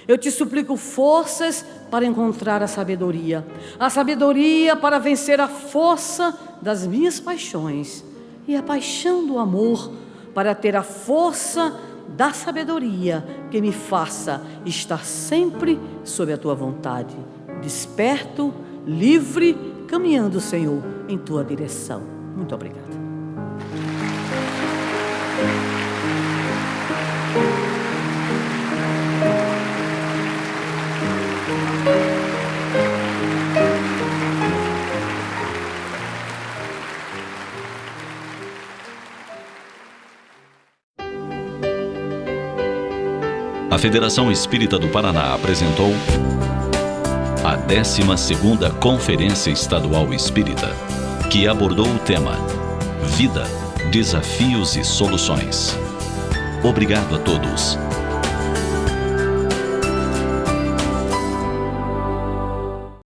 eu te suplico forças para encontrar a sabedoria para vencer a força das minhas paixões e a paixão do amor para ter a força da sabedoria que me faça estar sempre sob a tua vontade, desperto, livre, caminhando, Senhor, em tua direção. Muito obrigada. A Federação Espírita do Paraná apresentou a 12ª Conferência Estadual Espírita, que abordou o tema Vida, Desafios e Soluções. Obrigado a todos.